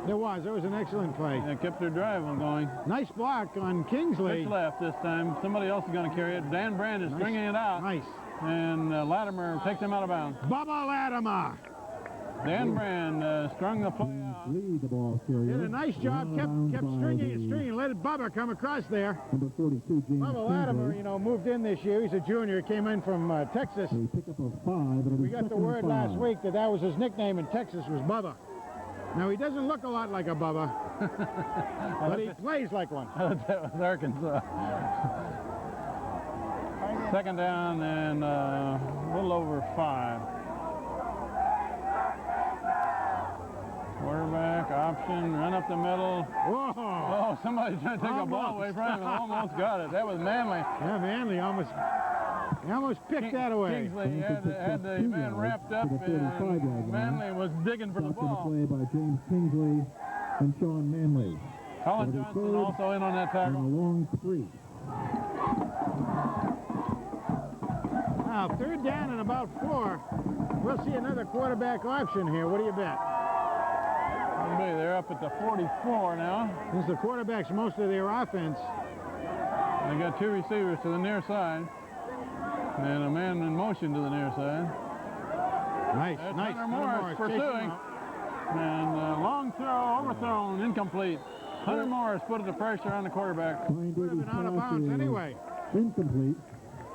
A: There was an excellent play.
C: It kept their drive on going.
A: Nice block on Kingsley.
C: Pitch left this time. Somebody else is going to carry it. Dan Brand is stringing it out.
A: Nice.
C: And Latimer takes him out of bounds.
A: Bubba Latimer.
C: Dan Brand strung the play out.
B: Lead the ball carrier.
A: Did a nice job. Kept stringing. Let Bubba come across there.
B: Number 42, James
A: Bubba Latimer, you know, moved in this year. He's a junior. Came in from Texas.
B: A pickup of 5.
A: We got the word last week that was his nickname in Texas was Bubba. Now, he doesn't look a lot like a Bubba, but he plays like one.
C: That was Arkansas. Second down and a little over 5. Quarterback option, run up the middle.
A: Whoa!
C: Oh, somebody trying to take a ball away from him and almost got it. That was Manley.
A: Yeah, Manley almost picked that away.
C: Kingsley had the man wrapped up, and Manley was digging for the ball.
B: Play by James Kingsley and Sean Manley.
C: Colin Johnson also in on that tackle.
B: A long 3.
A: Now, third down and about 4. We'll see another quarterback option here. What do you bet?
C: They're up at the 44 now.
A: Since the quarterback's most of their offense.
C: They got 2 receivers to the near side. And a man in motion to the near side.
A: Nice.
C: Hunter Morris pursuing. And long throw, overthrown, incomplete. Hunter Morris put the pressure on the quarterback.
A: Would have been out of bounds anyway.
B: Incomplete.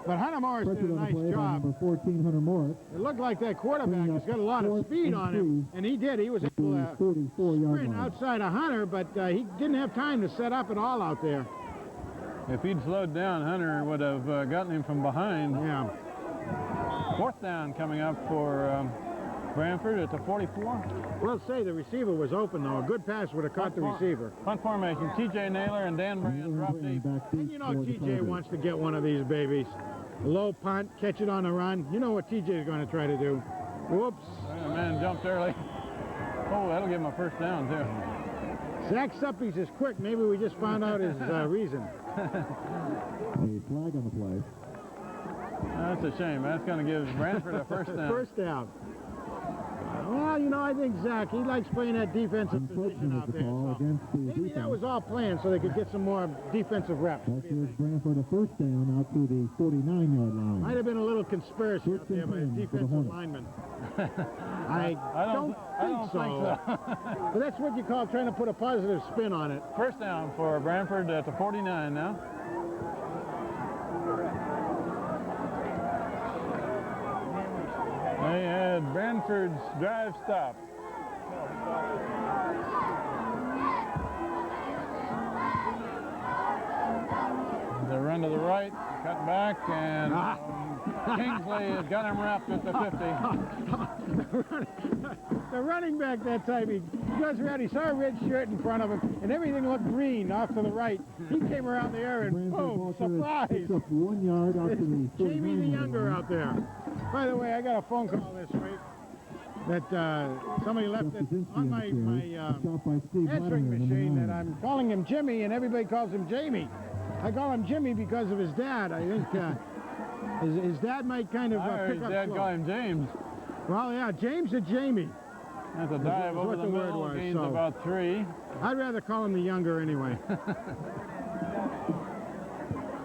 A: But Hunter Morris did a nice job.
B: Number 14, Hunter Morris.
A: It looked like that quarterback has got a lot of speed on him. And he did. He was able to sprint outside of Hunter, but he didn't have time to set up at all out there.
C: If he'd slowed down, Hunter would have gotten him from behind.
A: Yeah.
C: Fourth down coming up for Branford at the 44.
A: We'll say the receiver was open, though. A good pass would have caught the receiver.
C: Punt formation. T.J. Naylor and Dan Brand drop deep.
A: And you know T.J. wants to get one of these babies. Low punt, catch it on the run. You know what T.J. is going to try to do. Whoops.
C: The man jumped early. Oh, that'll give him a first down, too.
A: Zach Suppes is quick. Maybe we just found out his reason.
B: A flag on the play.
C: That's a shame. That's going to give Branford a first down.
A: First down. Well, you know, I think Zach, he likes playing that defensive position out there. So maybe that was all planned so they could get some more defensive reps.
B: That gives Branford a first down out to the 49-yard line.
A: Might have been a little conspiracy up there by the defensive lineman. I don't think so. But that's what you call trying to put a positive spin on it.
C: First down for Branford at the 49 now. They had Branford's drive stop. The run to the right, cut back, and Kingsley has got him wrapped at the 50.
A: The running back that time, he goes around, he saw a red shirt in front of him, and everything looked green off to the right. He came around the air and boom, surprise!
B: Picks up 1 yard out to the 49.
A: Jamie the Younger out there. By the way, I got a phone call this week that somebody left it on my answering machine that I'm calling him Jimmy, and everybody calls him Jamie. I call him Jimmy because of his dad. I think his dad might kind of pick up
C: Dad
A: slow.
C: call him James.
A: Well, yeah, James or Jamie.
C: That's a dive over the middle, gains about 3.
A: I'd rather call him the Younger anyway.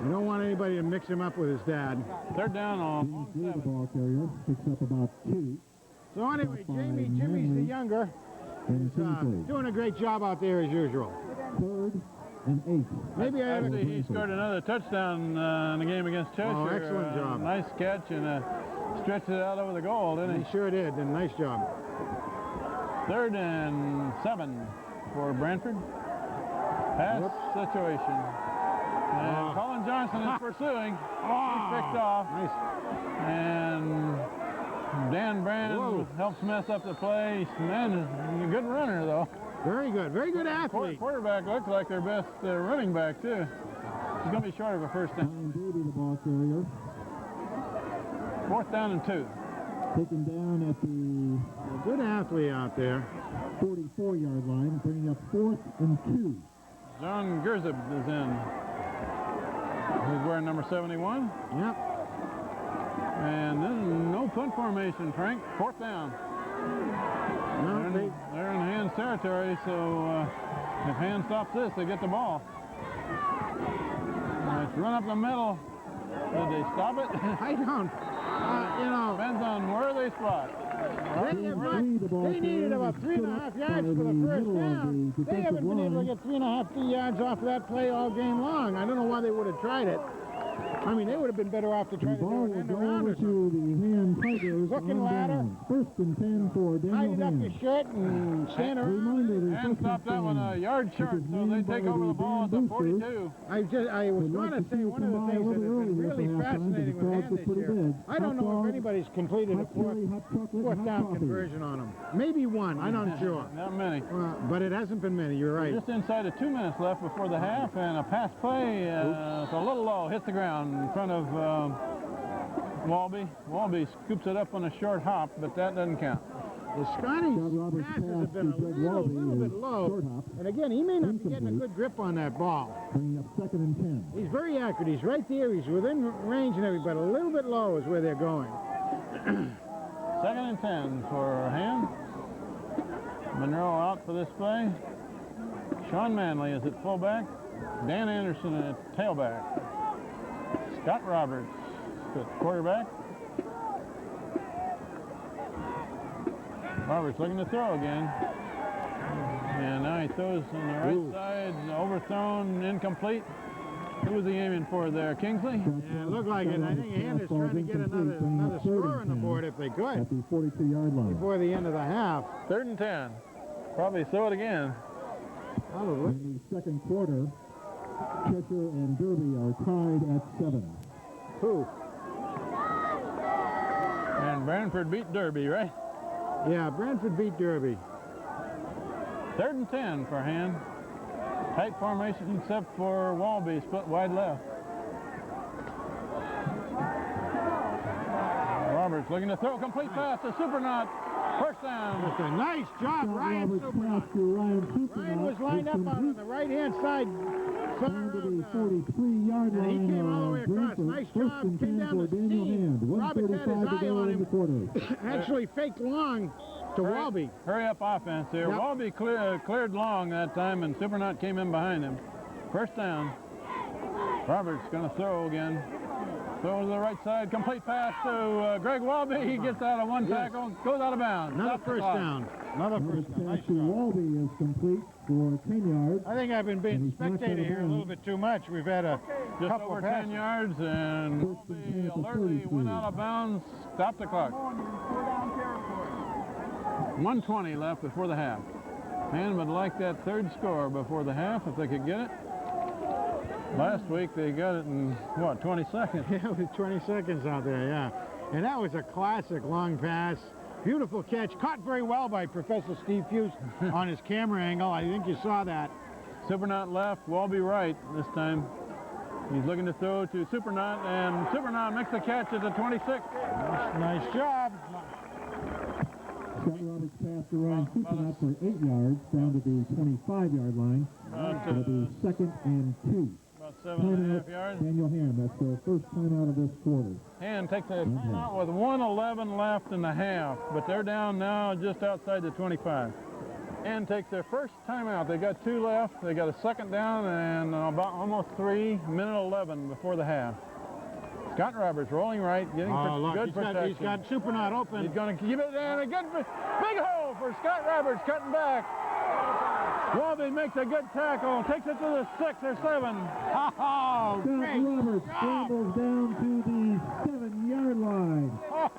A: You don't want anybody to mix him up with his dad.
C: Third down on
B: the ball carrier, picks up about 2.
A: So anyway, Jimmy's the Younger. He's doing a great job out there as usual.
B: 3rd and 8.
A: Maybe
C: Actually, he scored another touchdown in the game against Cheshire.
A: Oh, excellent job.
C: Nice catch and stretched it out over the goal, didn't he?
A: He sure did, and nice job.
C: 3rd and 7 for Branford. Pass situation. And Colin Johnson is pursuing. He's picked off.
A: Nice.
C: And Dan Brand helps mess up the play. Man is a good runner, though.
A: Very good athlete.
C: Quarterback looks like their best running back, too. He's going to be short of a first down.
B: Baby, the ball carrier.
C: 4th down and 2.
B: Taken down at the
A: good athlete out there.
B: 44-yard line, bringing up 4th and 2.
C: John Gerzib is in. He's wearing number 71.
A: Yep.
C: And this is no punt formation, Frank. 4th down.
A: No,
C: They're in Hand's territory, so if Hand stops this, they get the ball. Nice run up the middle. Did they stop it?
A: I don't. You know,
C: Depends on where they spot.
A: they needed about 3.5 yards for the first down. They haven't been able to get 3.5 yards off of that play all game long. I don't know why they would have tried it. I mean, they would have been better off to try to do an end around or something.
B: The Hand Tigers
A: Looking ladder.
B: First and 10 for Daniel
A: Hide up
B: Hand.
A: your shirt and stand around.
C: Hand stopped that one a yard short, so they take over the ball at the 42.
A: I was going to say one of the things that has been really fascinating with Hand this year, I don't know if anybody's completed a fourth down conversion on them. Maybe one, I'm not sure.
C: Not many.
A: But it hasn't been many, you're right.
C: Just inside of 2 minutes left before the half, and a pass play. It's a little low, hits the ground in front of Walby. Walby scoops it up on a short hop, but that doesn't count.
A: The Scotty's passes have been a little bit low, and again, he may not be getting a good grip on that ball.
B: Bringing up 2nd and 10.
A: He's very accurate. He's right there. He's within range and everything, but a little bit low is where they're going.
C: 2nd and 10 for Hand. Monroe out for this play. Sean Manley is at fullback. Dan Anderson at tailback. Scott Roberts at quarterback. Roberts looking to throw again. And now he throws on the right side, overthrown, incomplete. Who was he aiming for there, Kingsley?
A: Yeah, it looked like it. I think Hand is trying to get another score on the board if they could.
B: At the 42-yard line.
A: Before the end of the half.
C: 3rd and 10. Probably throw it again.
A: Probably.
B: In the second quarter, Cheshire and Derby are tied at 7.
A: Who?
C: And Branford beat Derby, right?
A: Yeah, Branford beat Derby.
C: 3rd and 10 for Hand. Tight formation except for Walby, split wide left. Roberts looking to throw, complete pass to Supernaut. First down.
A: That's a nice job, Ryan Supernaut. Ryan was lined up on the right-hand side.
B: Down to the 43-yard line.
A: He came all the way across. Nice job. Came down the seam. Roberts had his eye on him. Actually faked long to Walby.
C: Hurry up offense here.
A: Yep.
C: Walby cleared long that time, and Supernaut came in behind him. First down. Roberts going to throw again. Throw to the right side. Complete pass to Greg Walby. He gets out of one tackle, goes out of bounds.
A: Another first down. Another first down. Nice job.
B: Walby is complete for 10 yards.
A: I think I've been being spectator here a little bit too much. We've had a
C: just
A: couple
C: over
A: of
C: 10 yards, and Walby alertly went out of bounds. Stop the clock. 1:20 left before the half. Man would like that third score before the half if they could get it. Last week they got it in, what, 20 seconds?
A: Yeah, with 20 seconds out there, yeah. And that was a classic long pass. Beautiful catch. Caught very well by Professor Steve Fuse on his camera angle. I think you saw that.
C: Supernaut left, Walby right this time. He's looking to throw to Supernaut, and Supernaut makes the catch at the 26.
A: Nice job.
B: Scott Roberts passed to Ryan Supernaut for 8 yards down to the 25-yard line. It'll be 2nd and 2.
C: About 7.5 yards.
B: Daniel Hand, that's their first timeout of this quarter.
C: Hand takes a timeout with 1:11 left in the half, but they're down now just outside the 25. Hand takes their first timeout. They got 2 left. They got a second down and about almost 3, minute 11 before the half. Scott Roberts rolling right, getting good protection.
A: He's got Supernaut open.
C: He's going to keep it in. A good big hole for Scott Roberts, cutting back. Walby makes a good tackle, takes it to the 6 or 7.
A: Oh,
B: Scott Roberts scrambles down to the 7-yard line.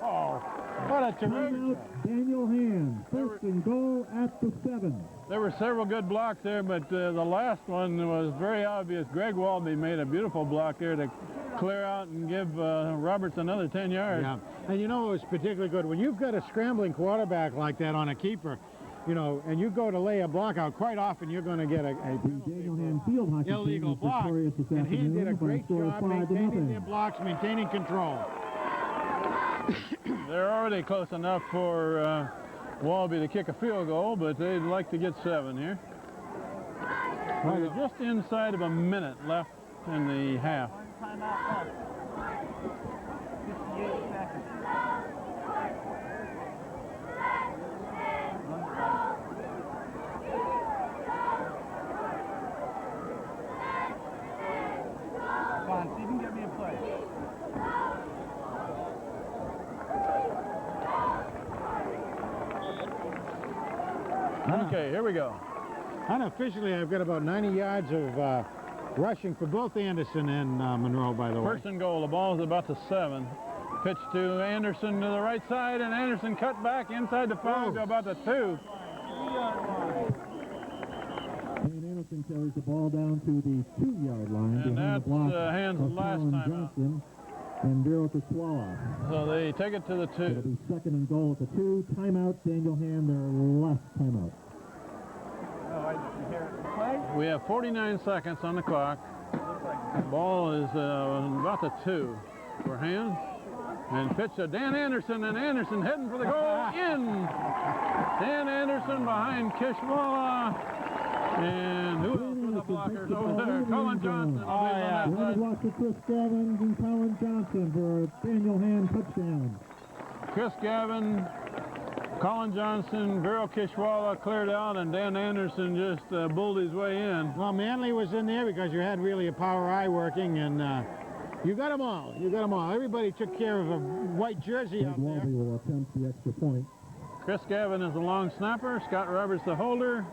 A: Oh, what a terrific.
B: Daniel Hand, first and goal at the 7.
C: There were several good blocks there, but the last one was very obvious. Greg Walby made a beautiful block there to clear out and give Roberts another 10 yards.
A: Yeah, and you know it was particularly good when you've got a scrambling quarterback like that on a keeper, you know, and you go to lay a block out, quite often you're going to get a
B: Daniel Hand field hockey
A: illegal block, and he did a great job maintaining their blocks, maintaining control.
C: They're already close enough for Walby to kick a field goal, but they'd like to get 7 here. Well, just inside of a minute left in the half.
D: Timeout left. 58 seconds.
C: Okay, here we go.
A: Unofficially, I've got about 90 yards of rushing for both Anderson and Monroe, by the way.
C: First and goal. The ball is about to 7. Pitch to Anderson to the right side, and Anderson cut back inside the 5 to about the 2.
B: And Anderson carries the ball down to the 2-yard line.
C: And
B: behind
C: that's
B: the block
C: hands
B: of
C: last
B: Colin
C: time
B: Johnson and Daryl Kaswala.
C: So they take it to the 2.
B: It'll be second and goal at the 2. Timeout, Daniel Hand, their last timeout.
C: We have 49 seconds on the clock. The ball is about the 2 for Hand. And pitch to Dan Anderson, and Anderson heading for the goal in. Dan Anderson behind Kishwala. And who else were the blockers over there? Colin Johnson.
B: One block for Chris Gavin and Colin Johnson for a Daniel Hand touchdown.
C: Chris Gavin, Colin Johnson, Viral Kishwala cleared out, and Dan Anderson just bulled his way in.
A: Well, Manley was in there because you had really a power eye working, and you got them all. You got them all. Everybody took care of a white jersey out there.
B: Walby will attempt the extra point.
C: Chris Gavin is the long snapper. Scott Roberts the holder.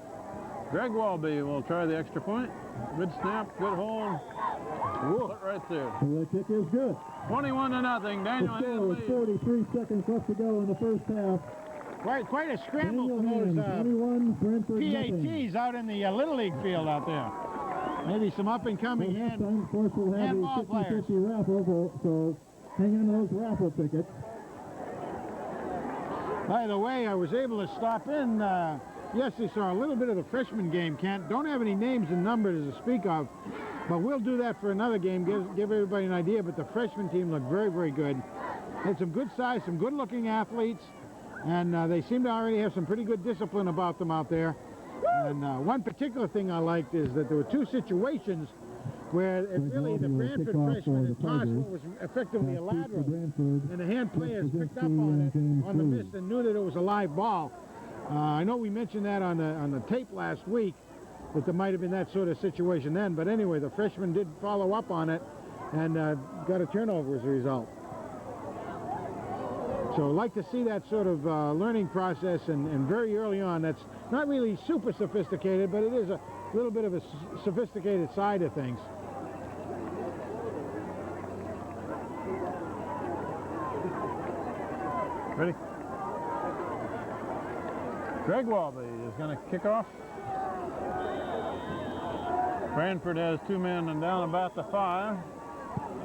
C: Greg Walby will try the extra point. Good snap, good hold. Put right there.
B: The kick is good.
C: 21-0.
B: The
C: Daniel
B: score
C: Hand
B: with
C: leads.
B: 43 seconds left to go in the first half.
A: Quite a scramble
B: Daniel
A: for
B: Hand,
A: those
B: 21, Branford nothing.
A: PATs out in the Little League field out there. Maybe some up-and-coming
B: Well,
A: hand.
B: this time, of course, we'll have
A: handball
B: the 50-50 raffle, so hang on to those raffle tickets.
A: By the way, I was able to stop in yesterday, saw a little bit of the freshman game, Kent. Don't have any names and numbers to speak of, but we'll do that for another game, give everybody an idea. But the freshman team looked very, very good. Had some good size, some good-looking athletes, and they seem to already have some pretty good discipline about them out there. And one particular thing I liked is that there were 2 situations where really the Branford freshman had tossed what was effectively a lateral, and the hand players picked up on it on the miss and knew that it was a live ball. I know we mentioned that on the tape last week, that there might have been that sort of situation then, but anyway, the freshman did follow up on it and got a turnover as a result. So I'd like to see that sort of learning process, and very early on. That's not really super sophisticated, but it is a little bit of a sophisticated side of things.
C: Ready? Greg Walby is going to kick off. Branford has 2 men and down about the 5.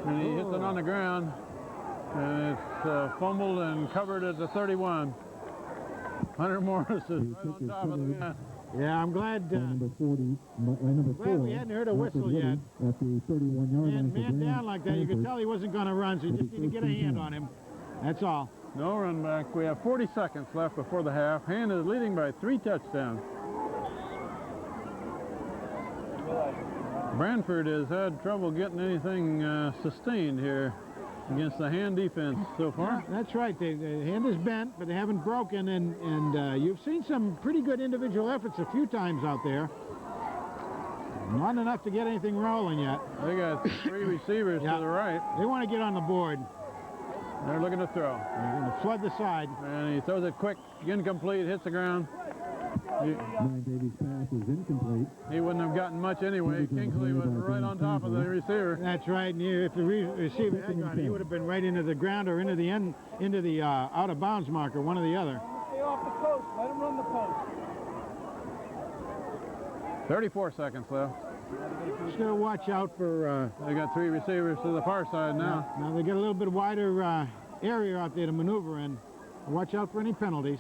C: And he hits it on the ground. And it's fumbled and covered at the 31. Hunter Morris is right on top of the man.
A: Yeah, I'm glad.
B: Number 40, number 4.
A: Glad we hadn't heard a whistle yet.
B: At the 31-yard line.
A: Man down like that, you could tell he wasn't going to run, so you just need to get a hand on him. That's all.
C: No run back. We have 40 seconds left before the half. Hand is leading by 3 touchdowns. Branford has had trouble getting anything sustained here against the Hand defense so far.
A: Yeah, that's right. The hand is bent, but they haven't broken, and you've seen some pretty good individual efforts a few times out there. Not enough to get anything rolling yet.
C: They got 3 receivers to the right.
A: They want to get on the board.
C: They're looking to throw.
A: They're going to flood the side.
C: And he throws it quick, incomplete, hits the ground.
B: Ryan Davies' pass is incomplete.
C: He wouldn't have gotten much anyway. Kingsley was right on top of the receiver.
A: That's right. And if the receiver had gone, he would have been right into the ground or into the end, into the out of bounds marker, one or the other.
D: Stay off the post. Let him run the post.
C: 34 seconds left.
A: Just got to watch out for.
C: They got 3 receivers to the far side now.
A: Now they got a little bit wider area out there to maneuver in. Watch out for any penalties.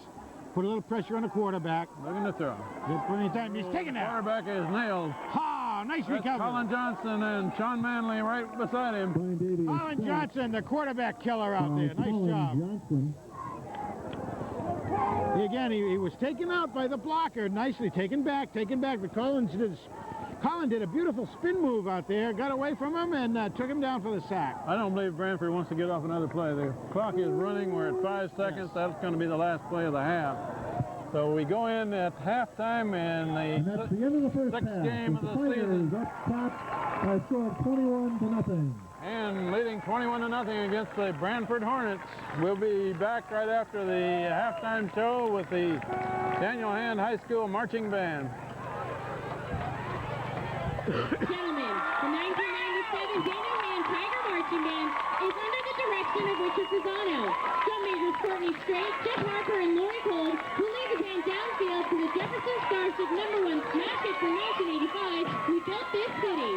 A: Put a little pressure on the quarterback.
C: Looking to throw.
A: Get plenty of time. He's taking that.
C: Quarterback is nailed.
A: Ha! Nice
C: That's
A: recovery.
C: Colin Johnson and Sean Manley right beside him.
B: Brian Davies.
A: Colin Johnson, the quarterback killer out there. Nice
B: Colin
A: job.
B: Johnson.
A: Again, he was taken out by the blocker. Nicely taken back. But Colin did a beautiful spin move out there. Got away from him and took him down for the sack.
C: I don't believe Branford wants to get off another play. The clock is running. We're at 5 seconds. That's going to be the last play of the half. So we go in at halftime,
B: And that's the end of the first half.
C: game of the
B: Tigers
C: season.
B: up top by a score of 21-0.
C: and leading 21-0 against the Branford Hornets. We'll be back right after the halftime show with the Daniel Hand High School Marching Band.
E: Gentlemen, the 1997 Daniel Hand Tiger Marching Band is under the direction of Richard Pisano. Drum majors Courtney Strait, Jeff Harper, and Lori Cole will lead the band downfield to the Jefferson Starship #1 smash hit from 1985, We Built This City.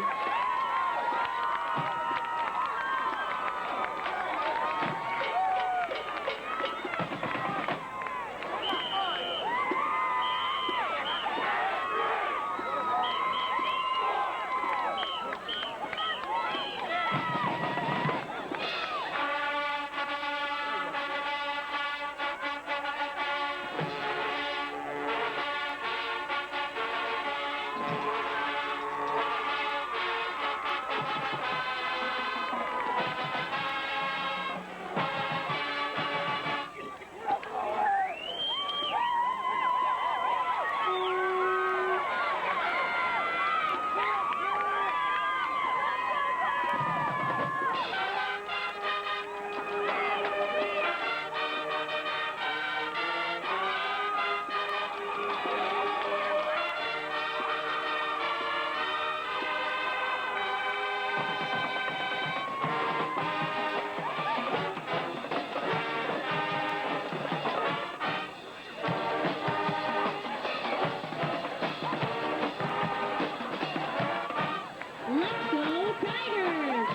E: Let's go Tigers!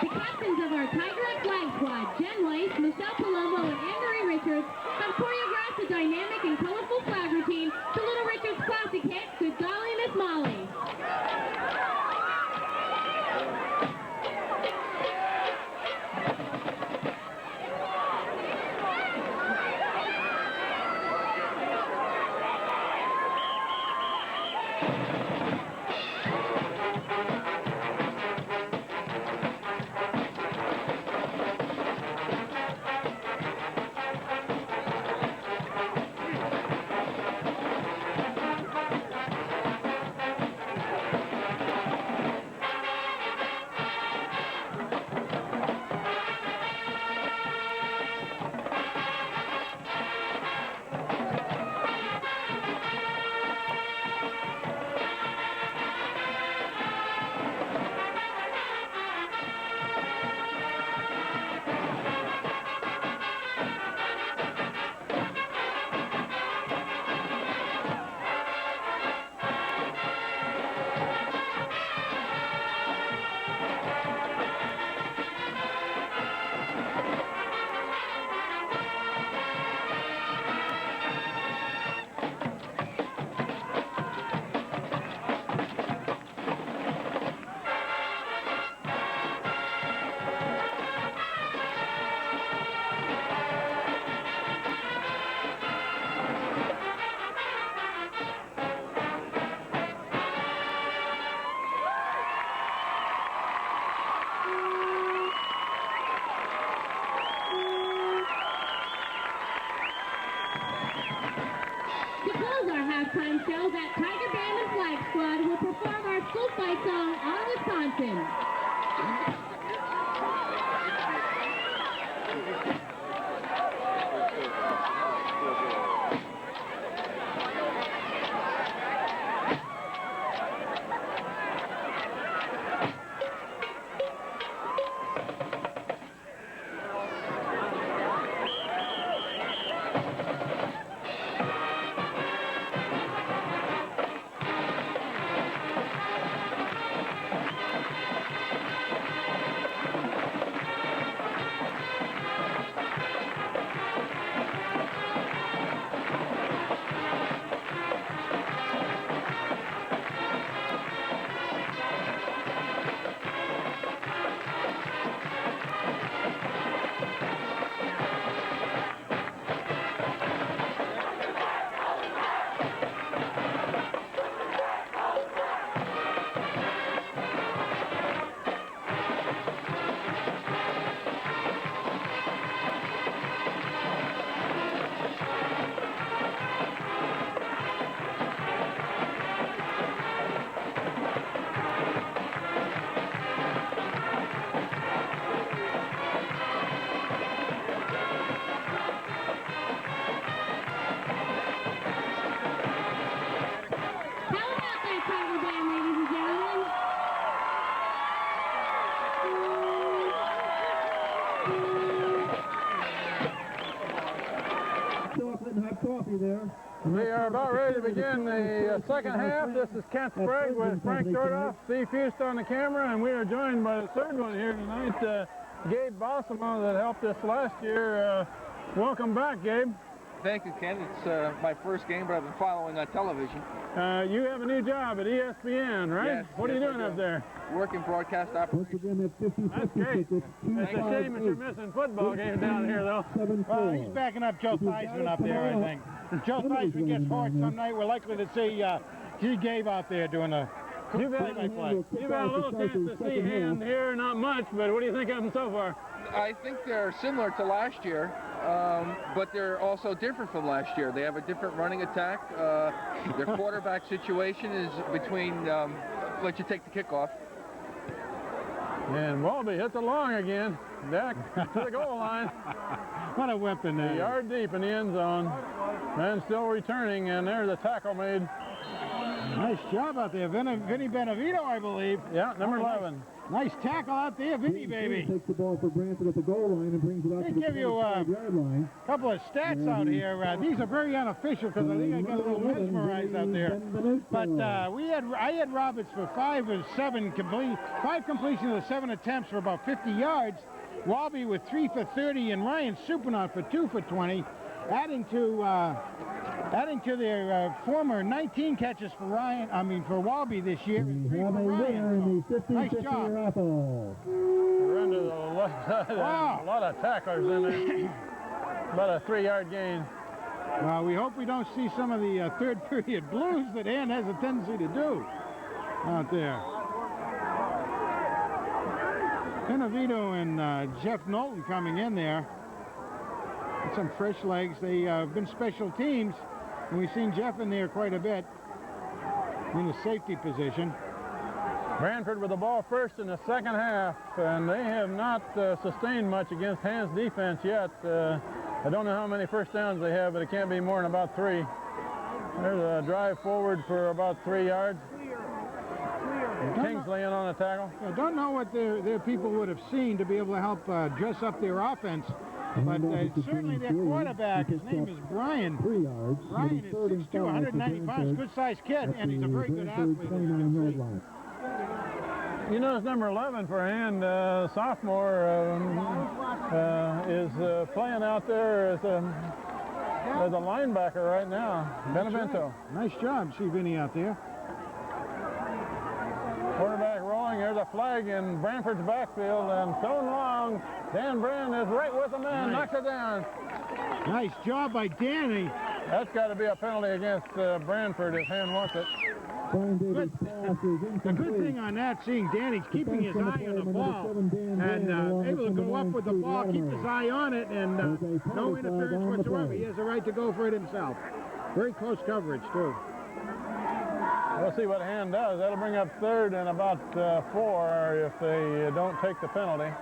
E: The captains of our Tiger and Flag Squad, Jen Weiss, Michelle Palumbo, and Anne-Marie Richards, have choreographed a dynamic and colorful flag routine to Little Richard's classic hit, Good Golly Miss Molly. close our halftime show, that Tiger Band and Flag Squad will perform our school fight song on Wisconsin.
B: Coffee there.
C: We are about ready to begin the second half. This is Kent Sprague with Frank Dordoff, Steve Fust on the camera, and we are joined by the third one here tonight, Gabe Bossimo, that helped us last year. Welcome back, Gabe.
F: Thank you, Ken. It's my first game, but I've been following on television.
C: You have a new job at ESPN, right?
F: Yes,
C: what are you doing up there?
F: Working broadcast
B: Once
F: operations.
B: again, that's 50-50
C: That's great.
B: tickets.
C: It's a shame that you're missing football games down here, though.
A: Well, he's backing up Joe Theismann up there, I think. If Joe Theismann gets hurt some night, we're likely to see Gabe out there doing a
C: You've had
A: play-by-play.
C: a little chance to see Hand here, not much, but what do you think of them so far?
F: I think they're similar to last year, but they're also different from last year. They have a different running attack. Their quarterback situation is between, let you take the kickoff.
C: And Walby hits it long again. Back to the goal line.
A: What a weapon
C: A
A: that
C: yard deep in the end zone. And still returning, and there's a tackle made.
A: Nice job out there. Vinny Benevito, I believe.
C: Yeah, number 11.
A: Nice tackle out there, Vinny, baby.
B: Takes the ball for Branford at the goal line and brings it out
A: They
B: to the
A: give you
B: 25-yard line.
A: a couple of stats out here. These are very unofficial because I think I got a little mesmerized out there. But I had Roberts for 5 completions of 7 attempts for about 50 yards. Walby with 3 for 30, and Ryan Supernant for 2 for 20, adding to their former 19 catches for Walby this year. And 3 for Ryan. Nice job.
C: Run to the left side.
A: Wow.
C: A lot of tacklers in there. About a 3-yard gain.
A: Well, we hope we don't see some of the third period blues that Ann has a tendency to do out there. Benevito and Jeff Knowlton coming in there. With some fresh legs. They have been special teams, and we've seen Jeff in there quite a bit in the safety position.
C: Branford with the ball first in the second half, and they have not sustained much against Hand's defense yet. I don't know how many first downs they have, but it can't be more than about 3. There's a drive forward for about 3 yards. Kingsley in on a tackle.
A: I don't know what their people would have seen to be able to help dress up their offense, but certainly their quarterback, his name is Brian.
B: 3 yards.
A: Brian is 6'2", 190 pounds, good-sized kid, and he's a very good athlete.
B: 29-yard line.
C: You know, it's number 11 for Hand, sophomore, is playing out there as a linebacker right now. Benevento.
A: Nice job, see Vinny out there.
C: Quarterback rolling. There's a flag in Branford's backfield, and thrown long. Dan Brand is right with the man, knocks it down.
A: Nice job by Danny.
C: That's got to be a penalty against Branford if Hand wants it.
A: The good thing on that, seeing Danny keeping his eye on the ball and able to go up with the ball, keep his eye on it, and no interference whatsoever. He has a right to go for it himself. Very close coverage, too.
C: We'll see what Hand does. That'll bring up third and about 4 if they don't take the penalty.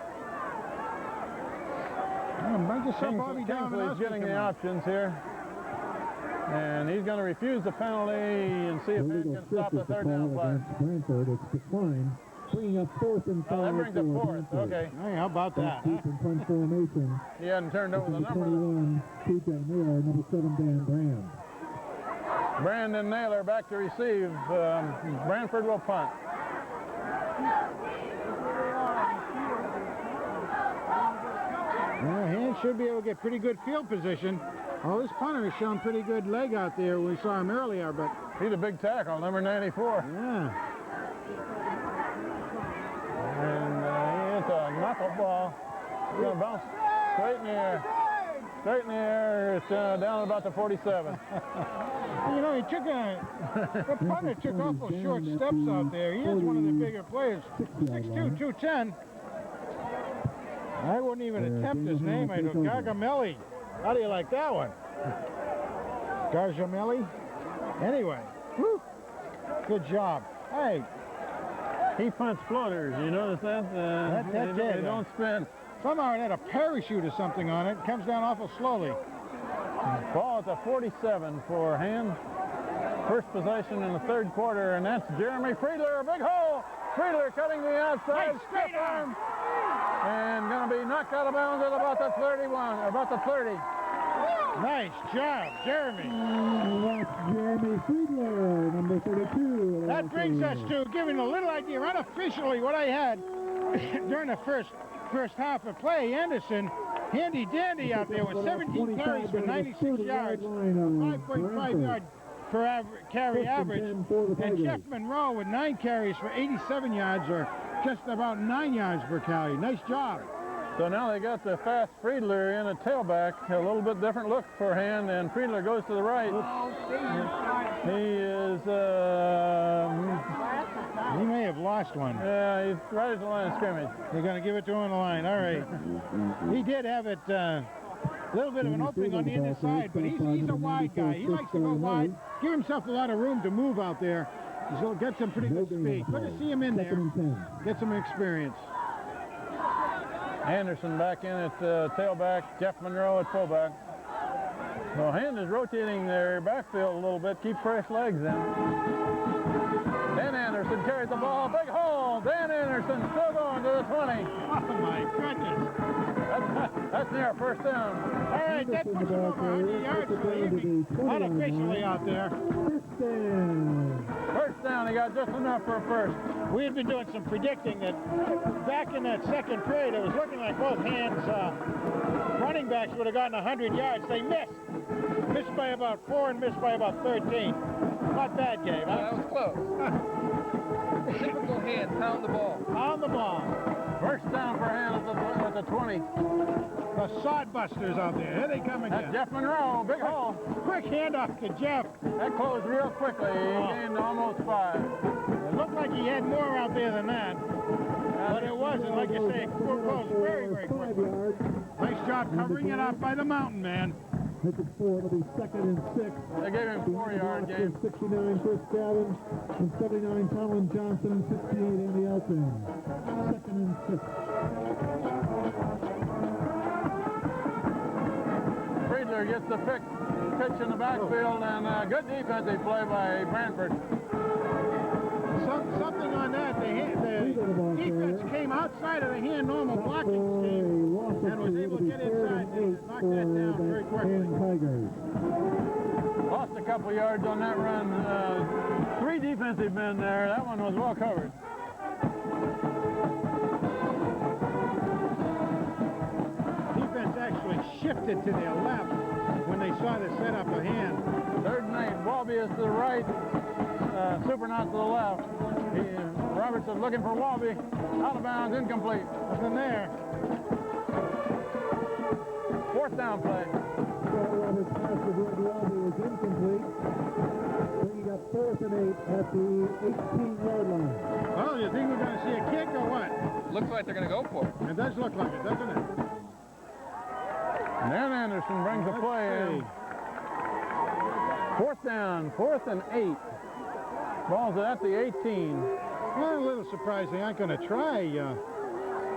C: Kingsley's getting the options here. And he's going to refuse the penalty and see if he can stop the third down play.
B: Branford, it's declined, bringing up 4th and 5.
C: Oh, that brings up 4th. Okay.
A: Hey, how about that?
B: Deep in front formation.
C: He hadn't turned over the number.
B: 21, TJ Naylor, number 7, Dan Brand.
C: Brandon Naylor back to receive. Branford will punt.
A: Well, Hand should be able to get pretty good field position. Well, this punter has shown pretty good leg out there. We saw him earlier, but...
C: He's a big tackle, number 94.
A: Yeah.
C: And it's a knuckleball. It's going to bounce straight in the air. Straight in the air. It's down at about the 47.
A: You know, the punter took awful short steps out there. He is one of the bigger players. 6'2", 210. I wouldn't even attempt his name. I know Gargamelli. How do you like that one? Gargamelli? Anyway, whew, good job. Hey.
C: He punts floaters. You notice that? They don't spin.
A: Somehow it had a parachute or something on it. Comes down awful slowly.
C: Ball at the 47 for Hand. First possession in the third quarter, and that's Jeremy Friedler. A big hole. Friedler cutting the outside.
A: Nice straight arm.
C: And going to be knocked out of bounds at about the 31, or about the 30.
A: Nice job, Jeremy.
B: That's Jeremy Friedler, number 32.
A: That brings us to giving a little idea, unofficially, what I had during the first half of play. Anderson, handy dandy out there with 17 carries for 96 yards, 5.5 yards per carry average. And Jeff Monroe with 9 carries for 87 yards, or just about 9 yards per carry. Nice job.
C: So now they got the fast Friedler in a tailback. A little bit different look for Hand, and Friedler goes to the right. He is...
A: he may have lost one.
C: Yeah, he's right at the line of scrimmage.
A: They're going to give it to him on the line. All right. He did have it a little bit of an opening on the inside, but he's a wide guy. He likes to go wide, give himself a lot of room to move out there. He'll get some pretty good speed. Good to see him in there. Get some experience.
C: Anderson back in at tailback, Jeff Monroe at fullback. Well, Hand is rotating their backfield a little bit, keep fresh legs in. Dan Anderson carries the ball, big hole. Dan Anderson still going to the 20.
A: Oh my goodness.
C: That's near a first down.
A: All right, that puts him over 100 yards for the evening. Unofficially out there.
C: First down, he got just enough for a first.
A: We had been doing some predicting that back in that second period, it was looking like both Hands running backs would have gotten 100 yards. They missed. Missed by about 4 and missed by about 13. Not bad, Gabe. Huh?
F: That was close. Typical Hand, pound the ball.
A: Pound the ball.
C: First down for Hand at the 20.
A: The Sodbusters out there. Here they come again.
C: That's Jeff Monroe, big hole.
A: Quick handoff to Jeff.
C: That closed real quickly. He gained almost 5.
A: It looked like he had more out there than that. But it wasn't. Like you say, it closed very, very quickly. Nice job covering it up by the mountain man.
B: This is 4, it'll be 2nd and 6.
C: They gave him 4-yard game.
B: 69, Chris Gavin, and 79, Colin Johnson, and 68, Andy Elton. 2nd and 6.
C: Friedler gets the pitch in the backfield, and good defensive play by Branford.
A: Something on that. The defense came outside of the Hand normal blocking scheme and was able to get inside and knock that down very quickly.
C: Lost a couple yards on that run. 3 defensive men there. That one was well covered.
A: Defense actually shifted to their left when they saw the setup of Hand.
C: 3rd and 8. Walby is to the right. Supernaut to the left. Robertson looking for Walby. Out of bounds, incomplete.
A: Nothing there.
C: 4th down play.
B: Roberts' pass to Walby is incomplete. Bringing up 4th and 8 at the 18-yard line.
A: Well, you think we're going to see a kick or what?
F: Looks like they're going to go for it.
A: It does look like it, doesn't it?
C: Dan Anderson brings the play in. Fourth down, 4th and 8. Ball's at the 18.
A: Well, a little surprised they aren't going to try.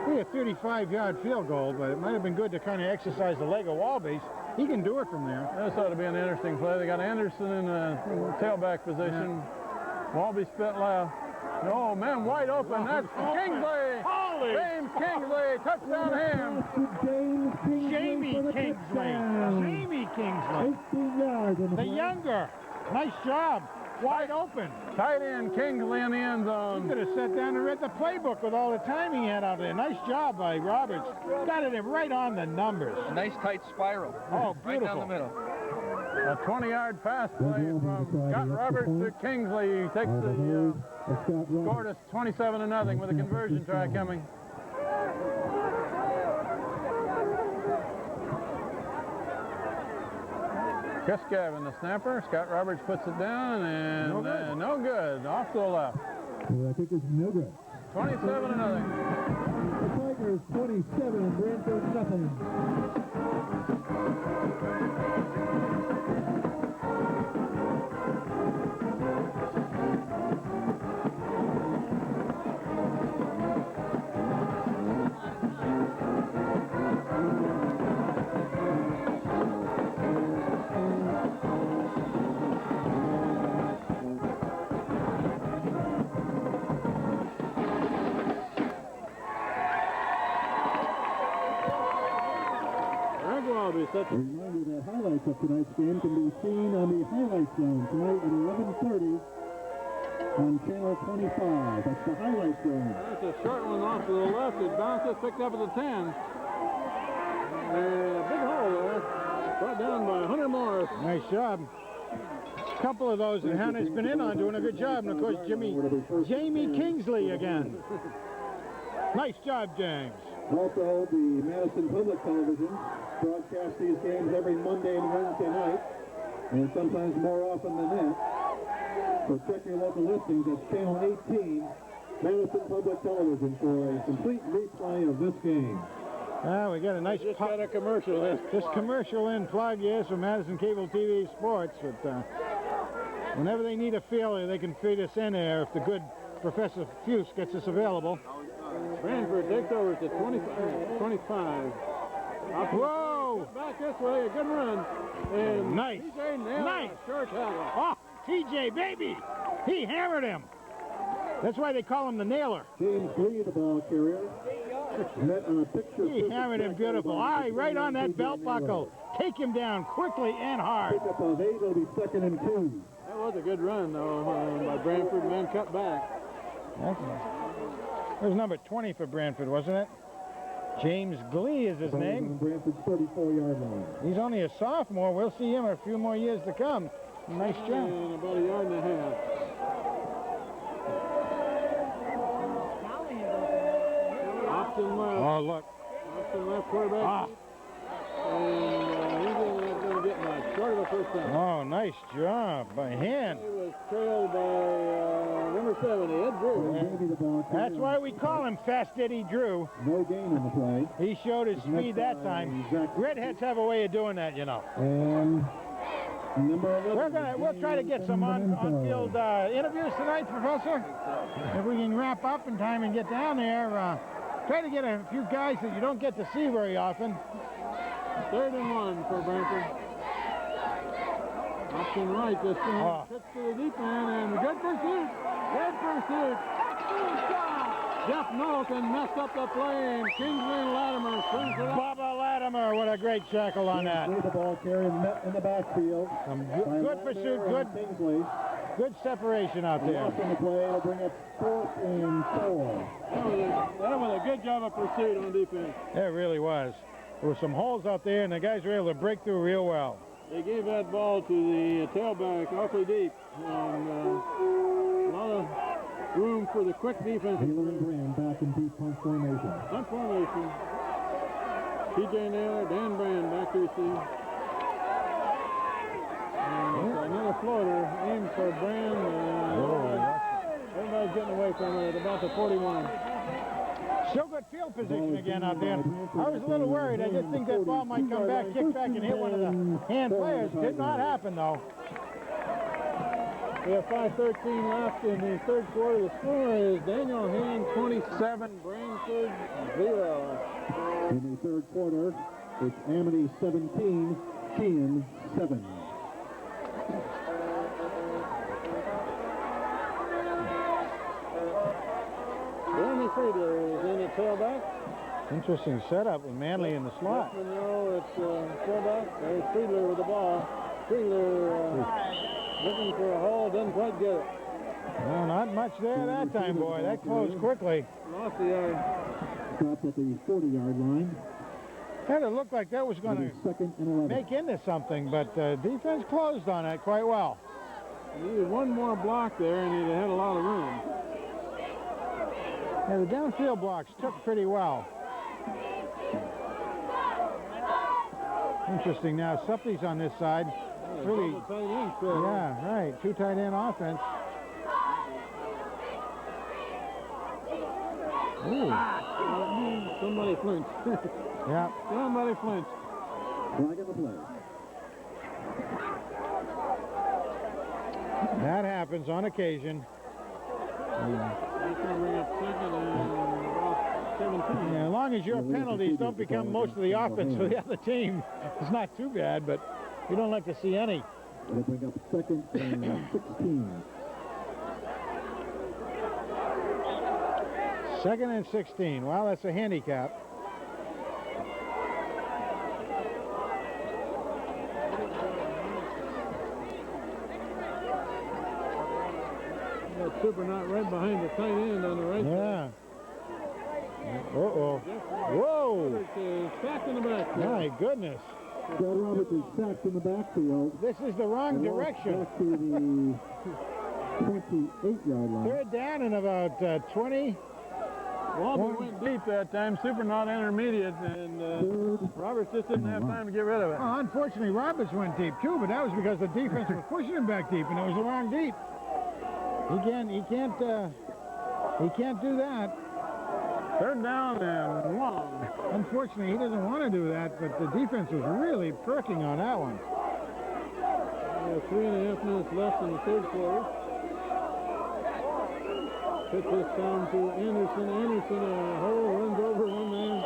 A: We a 35-yard field goal, but it might have been good to kind of exercise the leg of Walby's. He can do it from there.
C: This ought to be an interesting play. They got Anderson in the tailback position. Walby split left. Oh, man, wide open. That's Kingsley.
A: Holy!
C: James Kingsley. Touchdown him.
A: Jamie Kingsley. Jamie Kingsley.
B: 18 yards on the
A: The
B: play.
A: younger. Nice job. Wide open.
C: Tight end Kingsley in the end
A: He
C: zone.
A: could have sat down and read the playbook with all the time he had out there. Nice job by Roberts. Got it right on the numbers.
F: A nice tight spiral.
A: Oh,
F: Right down
A: beautiful.
F: the middle.
C: A 20-yard pass play from Scott Roberts to Kingsley. He takes the scored us 27-0 with a conversion try coming. Chris Gavin, the snapper. Scott Roberts puts it down, and no good. Off to the left.
B: The kick is no good.
C: 27-0.
B: The Tigers 27 and Branford nothing.
C: Such
B: A reminder that highlights of tonight's game can be seen on the Highlight Zone tonight at 11:30 on Channel 25. That's the Highlight Zone.
C: That's a short one off to the left. It bounces, picked up at the 10. And a big hole there. Brought down by Hunter Morris.
A: Nice job. A couple of those that Hunter's been in on doing a good job. And, of course, Jamie Kingsley again. Nice job, James.
B: Also, the Madison Public Television broadcasts these games every Monday and Wednesday night, and sometimes more often than that. So check your local listings. That's Channel 18, Madison Public Television, for a complete replay of this game.
A: We got a nice
C: Just got a commercial in.
A: Just commercial in plug, yes, for Madison Cable TV Sports. But whenever they need a failure, they can feed us in there if the good Professor Fuse gets us available.
C: Branford takes over to 25.
A: Whoa!
C: Back this way, a good run. And
A: Nice.
C: TJ nailed
A: Nice.
C: a short tackle.
A: Oh, TJ, baby! He hammered him. That's why they call him the nailer.
B: James Lee, the ball carrier. Met on a picture.
A: He hammered him beautiful. All right on that belt buckle. Take him down quickly and hard.
B: Pick up of 8, it'll be 2nd and 2.
C: That was a good run, though, by Branford, and then cut back.
A: It was number 20 for Branford, wasn't it? James Glee is his name.
B: On Branford's 34-yard line.
A: He's only a sophomore. We'll see him a few more years to come. Nice job.
C: And about a yard and a half. Option left.
A: Oh, look.
C: Option left quarterback. And he's going to get much. Short of a first down.
A: Oh, nice job by hand.
C: He was trailed by number 70, Ed Drew.
A: That's why we call him Fast Eddie Drew.
B: No gain on the play.
A: He showed his speed that time. Redheads have a way of doing that, you know.
B: And number 11.
A: We'll try to get some on-field interviews tonight, Professor. If we can wrap up in time and get down there, try to get a few guys that you don't get to see very often.
C: 3rd and 1 for Branford. Option right, this thing fits to the deep end, and good pursuit. Good pursuit. Jeff Knowlton messed up the play, and Kingsley and Latimer swings it up.
A: Bubba Latimer, what a great tackle on that.
B: The ball carrier met in the backfield.
A: Some good pursuit,
B: Kingsley.
A: good separation out there.
B: Lost on the play, it'll bring up 4th and 4.
C: That was a good job of pursuit on defense.
A: It really was. There were some holes out there, and the guys were able to break through real well.
C: They gave that ball to the tailback awfully deep, and a lot of room for the quick defense.
B: Taylor and Brand back in deep punt formation.
C: Punt formation. TJ Naylor, Dan Brand back to receive. And another floater aimed for Brand. Everybody's getting away from it at about the 41.
A: Still good field position again out there. I was a little worried. I did think that ball might come back, kick back, and hit one of the hand players. Did not happen, though.
C: We have 5:13 left in the third quarter. The score is Daniel Hand 27, Branford 0.
B: In the third quarter, it's Amity 17, Sheehan 7.
C: Jeremy Friedler is in at tailback.
A: Interesting setup with Manley in the slot.
C: No, it's tailback. There's Friedler with the ball. Friedler looking for a hole, doesn't quite get it.
A: No, not much there that time, boy. That closed quickly.
C: Lost the yard.
B: Stopped at the 40-yard line.
A: Kind of looked like that was going to
B: Second and 11.
A: make into something, but defense closed on that quite well.
C: He needed one more block there, and he'd have had a lot of room.
A: Yeah, the downfield blocks took pretty well. Interesting now, Supple's on this side. Really, yeah, right. Two tight end offense. Ooh.
C: Somebody flinched.
A: Yeah.
C: Somebody flinched.
B: Flag of the play.
A: That happens on occasion.
C: He's going to bring up second and about 17.
A: Yeah, as long as your penalties don't become most of the offense for the other team, it's not too bad, but we don't like to see any.
B: It'll bring up second and 16.
A: Second and 16. Well, that's a handicap.
C: Super not right behind the tight end on the right side.
A: Yeah. Uh-oh. Whoa.
C: Sacked in the back.
A: My goodness.
B: Brad Roberts is sacked in the backfield.
A: This is the wrong direction.
B: Back to the 28-yard line.
A: Third down and about 20.
C: Walby went deep that time. Super not intermediate, and Roberts just didn't have time to get rid of it.
A: Well, unfortunately, Roberts went deep too, but that was because the defense was pushing him back deep, and it was the wrong deep. He can't do that.
C: Third down and long.
A: Unfortunately, he doesn't want to do that, but the defense was really perking on that one.
C: We have 3.5 minutes left in the third quarter. Pitch this down to Anderson. Anderson, a hole, runs over one man.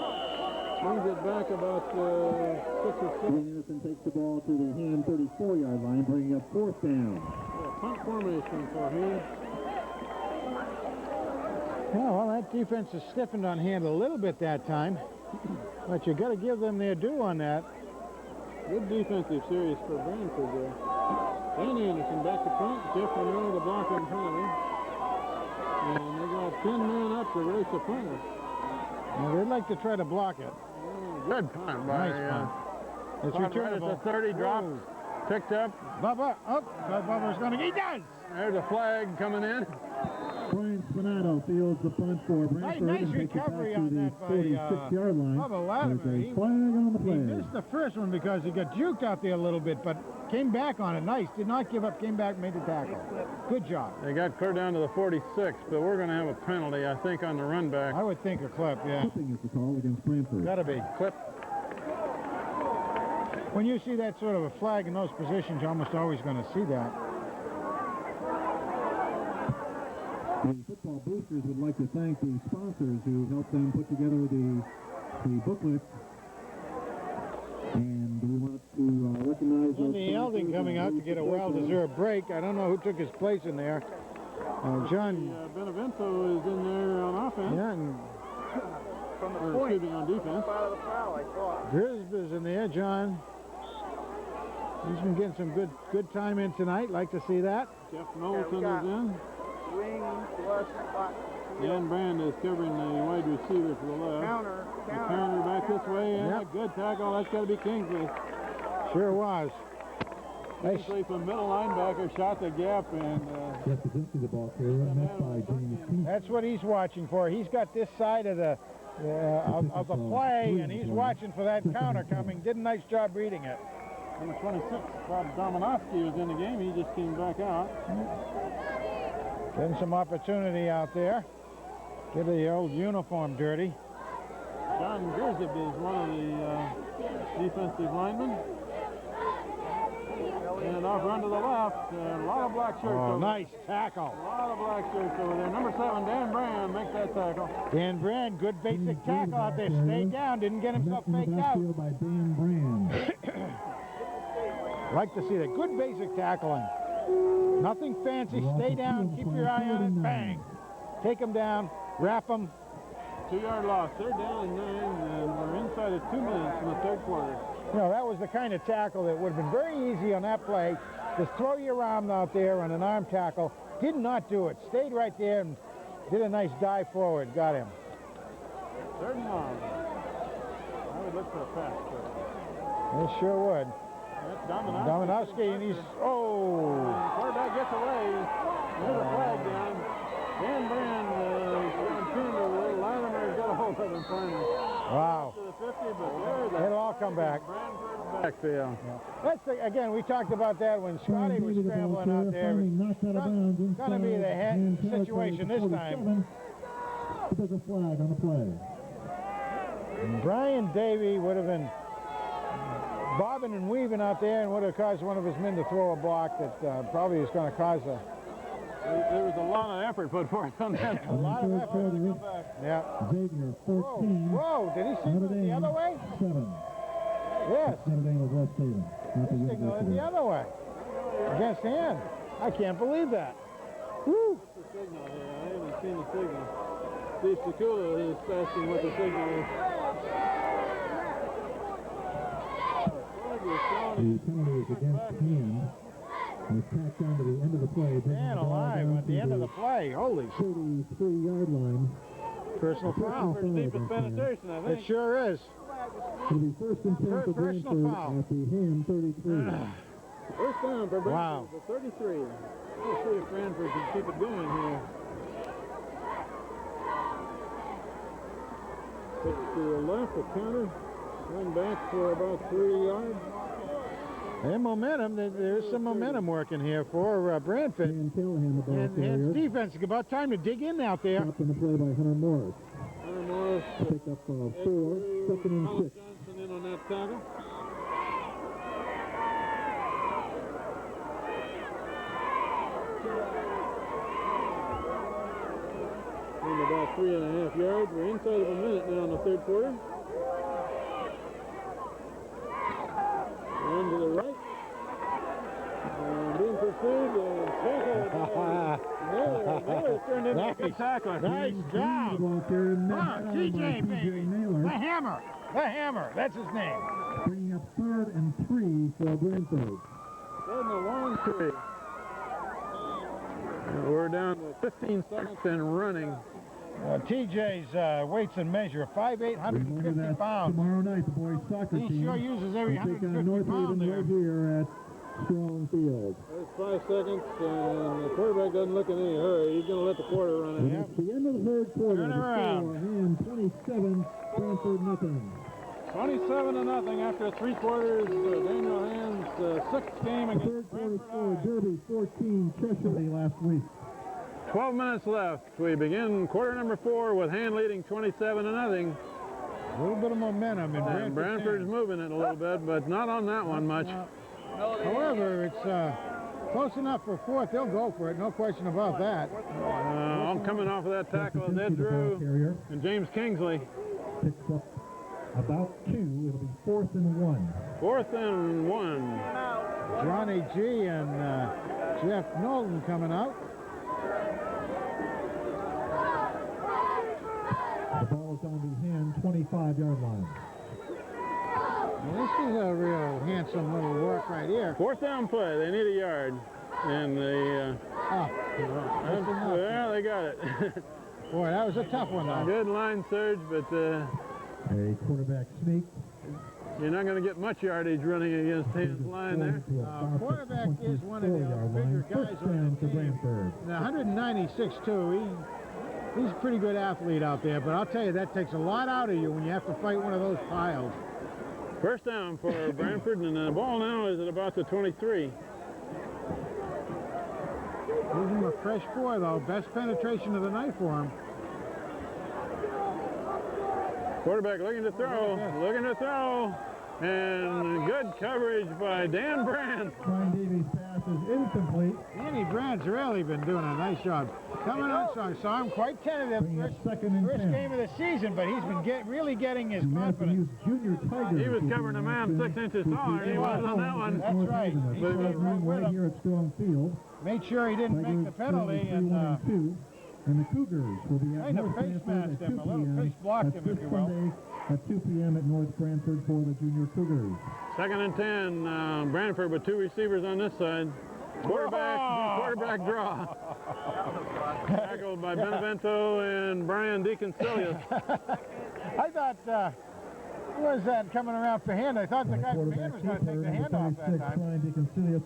C: Brings it back about 6 or 7.
B: Anderson takes the ball to the Hand 34-yard line, bringing up fourth down.
C: Punt formation for him.
A: Yeah, well, that defense is stiffened on Hand a little bit that time, but you got to give them their due on that.
C: Good defensive series for Branford there. Dan Anderson back to front. Jeff Monroe, the blocker in front of him. And they got 10 men up to race the punter.
A: Well, they'd like to try to block it.
C: Good punt by
A: Nice punt. It's
C: right
A: returnable.
C: at the 30, dropped, picked up.
A: Bubba, up. Bubba's going to, he does!
C: There's a flag coming in.
B: Brian Spinato fields the punt for Branford.
A: Nice
B: and takes it
A: recovery
B: back to
A: on
B: the
A: that by
B: 46-yard line.
A: Bubba Latimer.
B: There's a flag on the
A: He
B: play.
A: missed the first one because he got juked out there a little bit, but came back on it. Nice. Did not give up. Came back, made the tackle. Good job.
C: They got clear down to the 46, but we're going to have a penalty, I think, on the run back.
A: I would think a clip, yeah.
B: Clipping is the call against Branford.
A: Got to be.
C: Clip.
A: When you see that sort of a flag in those positions, you're almost always going to see that.
B: The football boosters would like to thank the sponsors who helped them put together the booklet. And we want to recognize
A: Andy Elding coming out to get a well-deserved break. I don't know who took his place in there. John.
C: Benevento is in there on offense.
A: Yeah, and
D: From the
C: Or
D: point.
C: shooting on defense.
D: Out of the foul, I thought.
A: Grisba's in there, John. He's been getting some good time in tonight. Like to see that.
C: Jeff Knowlton is in.
D: Wing plus spot.
C: Dan Brand is covering the wide receiver for the left.
D: Counter.
C: Counter back this way, and
A: Yep.
C: a good tackle. That's got to be Kingsley.
A: Sure was. Nice.
C: Kingsley from middle linebacker shot the gap, and
B: Just possessed the ball carrier, met by James Keith.
A: That's what he's watching for. He's got this side of the play, and he's watching for that counter coming. Did a nice job reading it.
C: number 26, Bob Dominowski, was in the game. He just came back out.
A: Getting some opportunity out there. Get the old uniform dirty.
C: John Gerzib is one of the defensive linemen. And Handoff run to the left. A lot of black shirts
A: Oh,
C: over
A: nice tackle.
C: there. A lot of black shirts over there. Number 7, Dan Brand, makes that tackle.
A: Dan Brand, good basic tackle out there. Stayed down, didn't get himself faked out.
B: By Dan Brand.
A: Like to see that. Good basic tackling. Nothing fancy. Stay down, keep your eye on it, bang. Take him down, wrap him.
C: 2-yard loss. They're down in 9, and we're inside of 2 minutes in the third quarter.
A: You know, that was the kind of tackle that would have been very easy on that play. Just throw your arm out there on an arm tackle. Did not do it. Stayed right there and did a nice dive forward. Got him.
C: 3rd and long. I would look for a pass.
A: They sure would.
C: That's Dominowski.
A: Dominowski, and he's, oh.
C: Quarterback gets away. There's a flag down. Dan Brand turned over. Latimer's got a hold of him finally.
A: Wow.
C: To the 50, but there's
A: It'll all come back.
C: Branford backfield.
A: That's the, again, we talked about that when Scotty was scrambling out there. It's going to be the head situation this time.
B: There's a flag on the play.
A: Brian Davey would have been bobbing and weaving out there and would have caused one of his men to throw a block that probably is going to cause a...
C: There was a lot of effort put forth on that.
A: A lot of effort. Yeah.
B: Xavier 14.
A: Whoa, did he signal it the other way?
B: 7.
A: Yes.
B: Notre Dame was left Stephen.
A: He signaled it the other way. Against hand. I can't believe that. Woo!
C: What's the signal here? I haven't seen the signal. Steve Sekula is asking what the signal is.
B: The penalty is against hand. Was tacked down to the end of the play.
A: Man alive, at the end of the play. Holy
B: 33-yard line.
A: personal foul.
C: First deepest penetration, I think.
A: It sure is.
B: It'll be 1st and 10 for
A: Personal
B: Branford
A: foul.
B: at the hand 33.
C: First down for Branford.
A: Wow.
C: The 33. Let's see if Branford can keep it going here. Pitch to the left, the counter. Run back for about 3 yards.
A: And momentum, there's some momentum working here for Branford.
B: And Callahan, the ball
A: And
B: carrier.
A: defense, about time to dig in out there.
B: Stopped on the play by Hunter Morris.
C: Hunter Morris.
B: Pick up 4, 2nd and 6.
C: Johnson in on that tackle. In about 3.5 yards. We're inside of a minute now in the third quarter. And to the right. And being pursued and tackled. Naylor turned into a good tackler.
A: Nice job.
B: Ball carrier,
A: Come
B: met
A: on,
B: down
A: TJ,
B: by
A: baby.
B: Naylor.
A: The hammer. The hammer. That's his name.
B: Bringing up 3rd and 3 for Branford.
C: 3rd and a long 3. We're down to 15 seconds and running.
A: TJ's weights and measure, 5'8", 150 pounds.
B: Tomorrow night, the boys soccer
A: He
B: team
A: sure uses every
B: will take on
A: 150
B: North
A: pound
B: Haven
A: there.
B: right here at Strong Field.
C: There's 5 seconds, and the quarterback doesn't look in any hurry. He's going to let the quarter run in.
B: At the end of the third quarter,
A: Turn
B: the
A: around.
B: score, hand 27, Branford nothing.
C: 27-0 after 3 quarters. Daniel Hand's 6th game
B: The
C: against
B: third quarter
C: Branford.
B: score, Derby 14, Cheshire last week.
C: 12 minutes left. We begin quarter number 4 with Hand leading 27-0.
A: A little bit of momentum in
C: And Branford's moving it a little bit, but not on that one much.
A: However, it's close enough for 4th. They'll go for it, no question about that.
C: I'm coming off of that tackle is Ed Drew and James Kingsley.
B: Picks up about 2. It'll be 4th and 1.
C: 4th and 1.
A: Johnny G and Jeff Knowlton coming out.
B: The ball is on the hand 25-yard line.
A: Well, this is a real handsome little work right here.
C: 4th down play. They need a yard. And they, well, they got it.
A: Boy, that was a tough one, though.
C: Good line surge, but
B: A quarterback sneak.
C: you're not going to get much yardage running against Hand's line there.
A: Quarterback is one of the bigger guys
B: First down to Branford.
A: The 196 too. He's a pretty good athlete out there, but I'll tell you, that takes a lot out of you when you have to fight one of those piles.
C: First down for Branford, and the ball now is at about the 23.
A: Gives him a fresh 4, though. Best penetration of the night for him.
C: Quarterback looking to throw, looking to throw. And good coverage by Dan Brand.
B: Brian Davies' pass is incomplete.
A: Danny Brand's really been doing a nice job. Coming on, so I saw him quite tentative.
B: Bringing up second and 10.
A: Game of the season, but he's been really getting his confidence.
B: Junior Tigers.
C: He was covering a man 6 inches taller. He was on that one.
A: That's right. He
B: But
A: stayed right with
B: right
A: him.
B: here at Strong Field.
A: Made sure he didn't make the penalty, and
B: And the Cougars will be at
A: kind of
B: North
A: face
B: Branford
A: masked
B: at 2
A: him, a little
B: p.m.
A: face blocked
B: That's
A: him,
B: this
A: if you will.
B: Sunday at 2 p.m. at North Branford for the Junior Cougars.
C: 2nd and 10. Branford with 2 receivers on this side. Quarterback draw. Tackled by Benevento and Brian DeConcilius.
A: I thought, who was that coming around for hand? I thought the guy from hand was going to take the hand off that time. I didn't see who it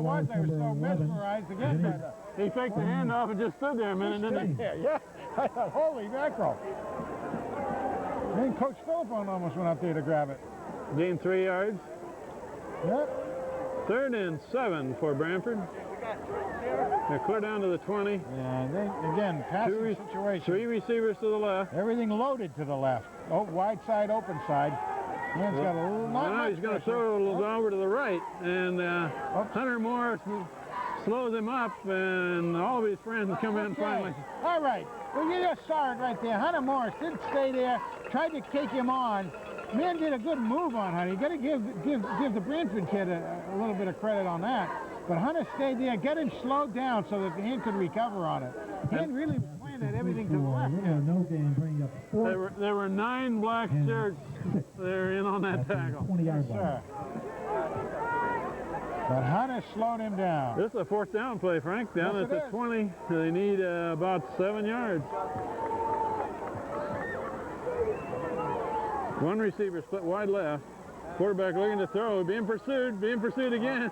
A: was. I was so mesmerized again by the...
C: He faked the handoff and just stood there a minute, didn't he?
A: Yeah. I thought, holy mackerel. I think Coach Philippone almost went up there to grab it.
C: Gained 3 yards.
A: Yep.
C: 3rd and 7 for Branford. They're clear down to the 20.
A: Yeah, again, passing situation.
C: 3 receivers to the left.
A: Everything loaded to the left. Oh, wide side, open side. Man's got a little...
C: Now he's going to throw it over to the right. And Hunter Morris slows him up, and all of his friends come in finally.
A: All right. Well, you just saw it right there. Hunter Morris didn't stay there, tried to take him on. Man did a good move on Hunter. You got to give the Branford kid a little bit of credit on that. But Hunter stayed there, get him slowed down so that the hand could recover on it. Han really was playing at everything to the left.
B: No gain, bring up 4.
C: There were 9 black shirts there in on that tackle.
B: 20-yard
A: line. But Hunter slowed him down.
C: This is a 4th down play, Frank. Down at the 20. They need about 7 yards. 1 receiver split wide left. Quarterback looking to throw, being pursued again.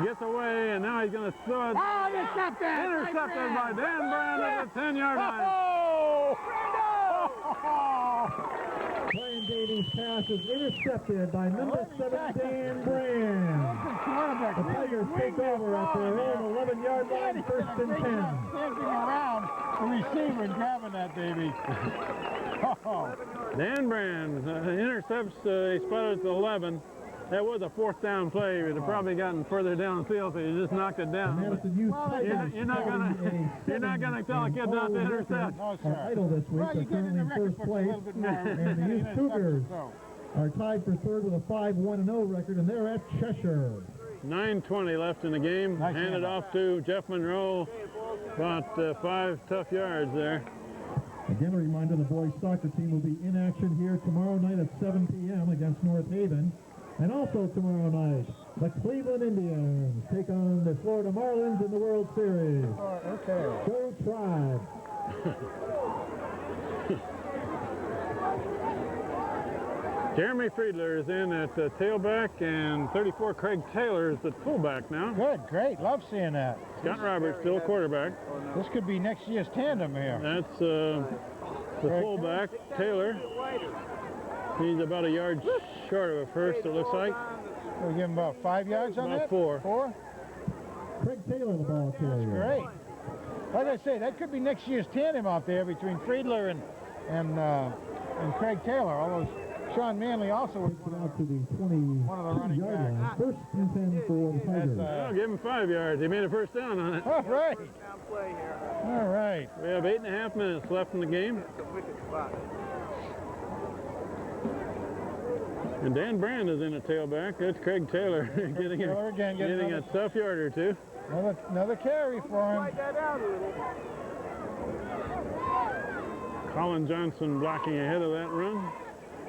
C: Gets away, and now he's going to throw it.
A: Oh, intercepted!
C: Intercepted by Dan Brand at the 10-yard line.
B: Brian Davies' pass is intercepted by number 7, Dan Brand. The Tigers take over at their own 11-yard line, 1st and 10.
A: Standing around the receiver and grabbing that baby.
C: Dan Brand intercepts, he spotted at the 11. That was a 4th down play. You'd have probably gotten further downfield, so you just knocked it down. You're not gonna tell a kid not to intercept.
A: No, sir.
B: Idle this week,
A: Well, you
B: are
A: get in
B: currently
A: the
B: in
A: record
B: first
A: books a
B: place.
A: little bit more.
B: And the youth Cougars are tied for 3rd with a 5-1-0 record, and they're at Cheshire.
C: 9:20 left in the game.
A: Nice
C: Handed off to Jeff Monroe. About 5 tough yards there.
B: Again, a reminder, the boys soccer team will be in action here tomorrow night at 7 p.m. against North Haven. And also tomorrow night, the Cleveland Indians take on the Florida Marlins in the World Series.
A: Okay.
B: Go Tribe.
C: Jeremy Friedler is in at tailback, and 34 Craig Taylor is at fullback now.
A: Good, great. Love seeing that.
C: Scott Roberts still quarterback.
A: This could be next year's tandem here.
C: That's the fullback, Taylor. He's about a yard short of a first, it looks like.
A: We'll give him about 5 yards on that?
C: About 4.
A: 4?
B: Craig Taylor, the ball carrier.
A: Great. Like I say, that could be next year's tandem out there between Friedler and Craig Taylor. Although Sean Manley also was
B: out to the 22-yard line. 1st and 10 for the Tigers.
C: I'll give him 5 yards. He made a first down on it.
A: All right. All right.
C: We have 8.5 minutes left in the game. And Dan Brand is in at tailback. That's Craig Taylor getting a tough yard or two.
A: Another carry for him.
C: Colin Johnson blocking ahead of that run.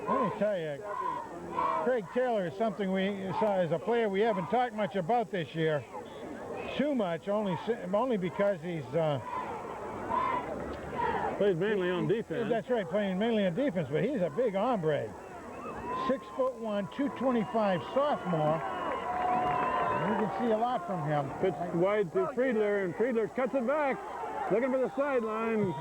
A: Let me tell you, Craig Taylor is something we saw as a player we haven't talked much about this year. Too much, only because he's
C: plays mainly on defense.
A: That's right, playing mainly on defense, but he's a big hombre. 6'1", 225 sophomore. You can see a lot from him.
C: Pitch wide to Friedler, and Friedler cuts it back. Looking for the sideline.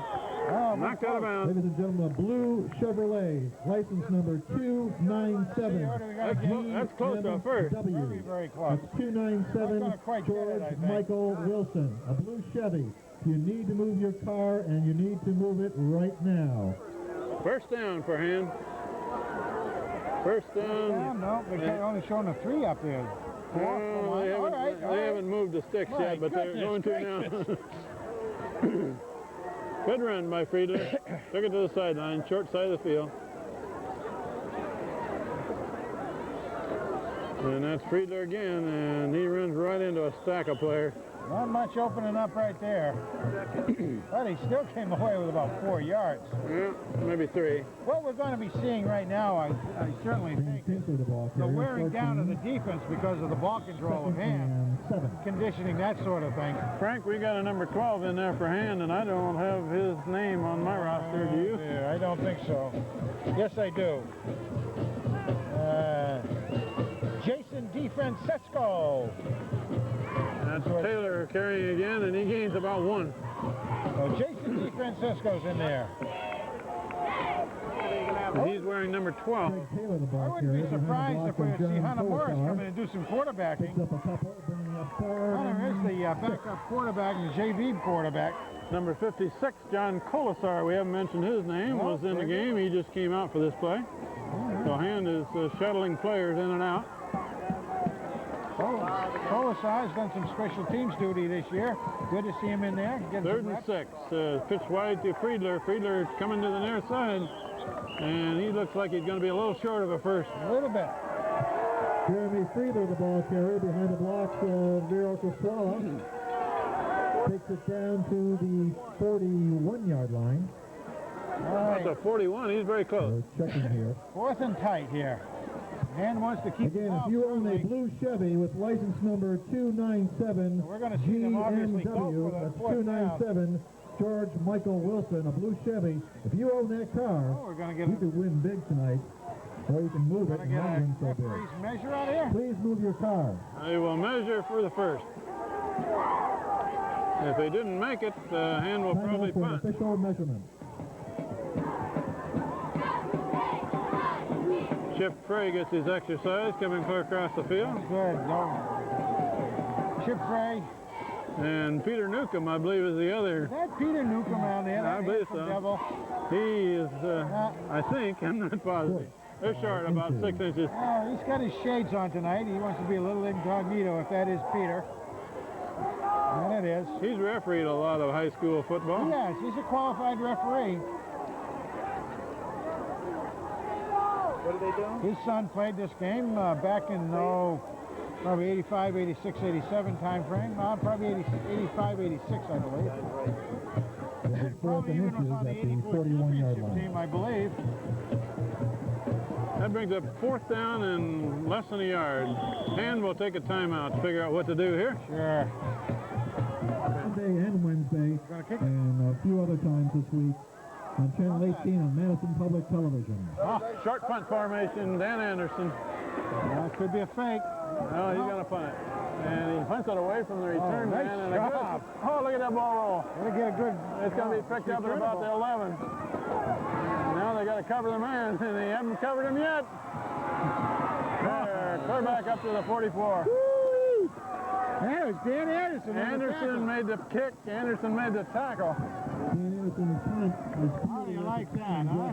A: Oh,
C: knocked out of bounds.
B: Ladies and gentlemen, a blue Chevrolet, license number 297.
C: That's close to a first.
A: Very, very close.
B: That's 297 George Michael Wilson. A blue Chevy. You need to move your car, and you need to move it right now.
C: First down for him. First down.
A: No, they're only showing a 3 up there. 4, come on.
C: They
A: All right.
C: haven't moved the sticks
A: My
C: yet, but they're going to
A: goodness
C: now. Good run by Friedler. Took it to the sideline, short side of the field. And that's Friedler again, and he runs right into a stack of players.
A: Not much opening up right there. But he still came away with about 4 yards.
C: Yeah, maybe 3.
A: What we're going to be seeing right now, I certainly think, is the wearing down of the defense because of the ball control of hand, conditioning, that sort of thing.
C: Frank, we got a number 12 in there for Hand, and I don't have his name on my roster. Do you?
A: Yeah, I don't think so. Yes, I do. Jason DeFrancesco.
C: That's Taylor carrying again, and he gains about 1.
A: Jason DeFrancesco's in there.
C: And he's wearing number 12.
A: I wouldn't be surprised if we see Hunter Morris come in and do some quarterbacking. Hunter is the backup quarterback and JV quarterback.
C: Number 56, John Colasar, we haven't mentioned his name, was in the game. He just came out for this play. So Hand is shuttling players in and out.
A: Colasar has done some special teams duty this year. Good to see him in there.
C: 3rd and 6. Pitch wide to Friedler. Friedler coming to the near side. And he looks like he's going to be a little short of a first.
A: A little bit.
B: Jeremy Friedler, the ball carrier, behind the blocks of Vero Coswala. Takes it down to the 41-yard line.
C: That's a 41. He's very close.
B: Checking here.
A: 4th and tight here. Hand wants to keep
B: Again, if you own a blue Chevy with license number 297
A: we're going to see them obviously go for the
B: that's
A: 4th
B: 297 George Michael Wilson, a blue Chevy. If you own that car,
A: we're going to get
B: you could win big tonight, or you can move it and not win so big.
A: referee's measure out here.
B: Please move your car.
C: They will measure for the first. If they didn't make it, the Hand will probably punt.
B: Official measurement.
C: Chip Frey gets his exercise coming clear across the field.
A: Good. Chip Frey.
C: And Peter Newcomb, I believe, is the other.
A: Is that Peter Newcomb out there?
C: I believe so.
A: Devil.
C: He is, I think, I'm not positive. They're short about 6 inches.
A: Oh, he's got his shades on tonight. He wants to be a little incognito if that is Peter. And it is.
C: He's refereed a lot of high school football.
A: Yes, he's a qualified referee.
D: What are they doing?
A: His son played this game back in, probably 85, 86, 87 time frame. Probably 85, 86, I believe. Probably even was on the 84 championship team, I believe.
C: That brings up 4th down and less than a yard. And we'll take a timeout to figure out what to do here.
A: Sure.
B: Monday and Wednesday, and a few other times this week on Channel 18 on Madison Public Television.
C: Short punt formation, Dan Anderson.
A: Well, it could be a fake.
C: No, he's going to punt it. And he punts it away from the return
A: nice
C: man. And
A: job.
C: look at that ball roll.
A: Gotta get a good.
C: It's going to be picked up at about the 11. Now they got to cover the man, and they haven't covered him yet. There, clear back up to the 44.
A: Woo! That was Dan Anderson.
C: Anderson made the kick. Anderson made the tackle.
A: How do you like that, huh?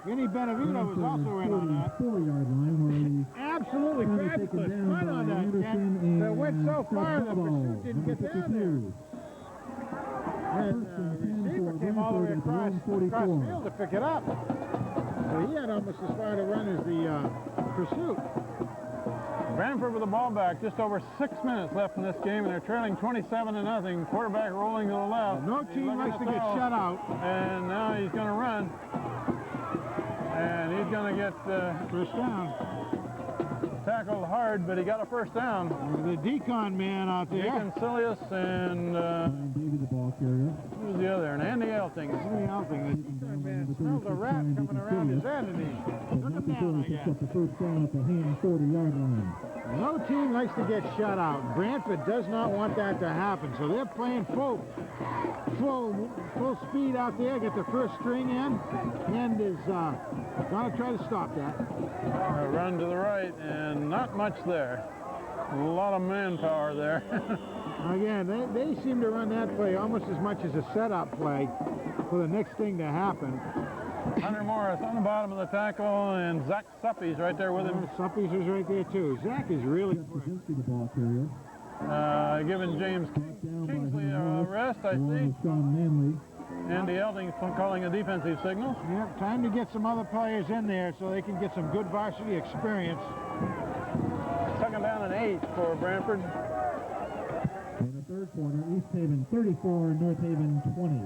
A: Vinny Benevito was also in on that.
B: 4-yard line where he
A: Absolutely fabulous run on that, Ken. That went so far the pursuit didn't get down there. And the receiver came all the way across field to pick it up. So he had almost as far to run as the pursuit.
C: Branford with the ball back, just over 6 minutes left in this game, and they're trailing 27-0. Quarterback rolling to the left.
A: No team likes to get shut out.
C: And now he's going to run. And he's going to get
A: first down.
C: Tackled hard, but he got a first down.
A: The decon man out there.
C: Deacon Silius and
B: David, the ball carrier.
C: who's the other? And Andy Elting.
A: Andy Elting. The decon man smells a rat coming around his end, and he's looking down, I guess.
B: Up the first down at the Hand 40-yard line.
A: No team likes to get shut out. Branford does not want that to happen, so they're playing full speed out there. Get the first string in. Hand is going to try to stop that.
C: A run to the right, and not much there. A lot of manpower there.
A: Again, they seem to run that play almost as much as a setup play for the next thing to happen.
C: Hunter Morris on the bottom of the tackle, and Zach Suppy's right there with him.
A: Suppy's is right there too. Zach is really
B: Brzezinski, the ball carrier.
C: Giving James Kingsley a rest, I see.
B: Sean Manley.
C: Andy Elding calling a defensive signal.
A: Yep, time to get some other players in there so they can get some good varsity experience.
C: Second down and 8 for Branford.
B: In the third quarter, East Haven 34, North Haven 20.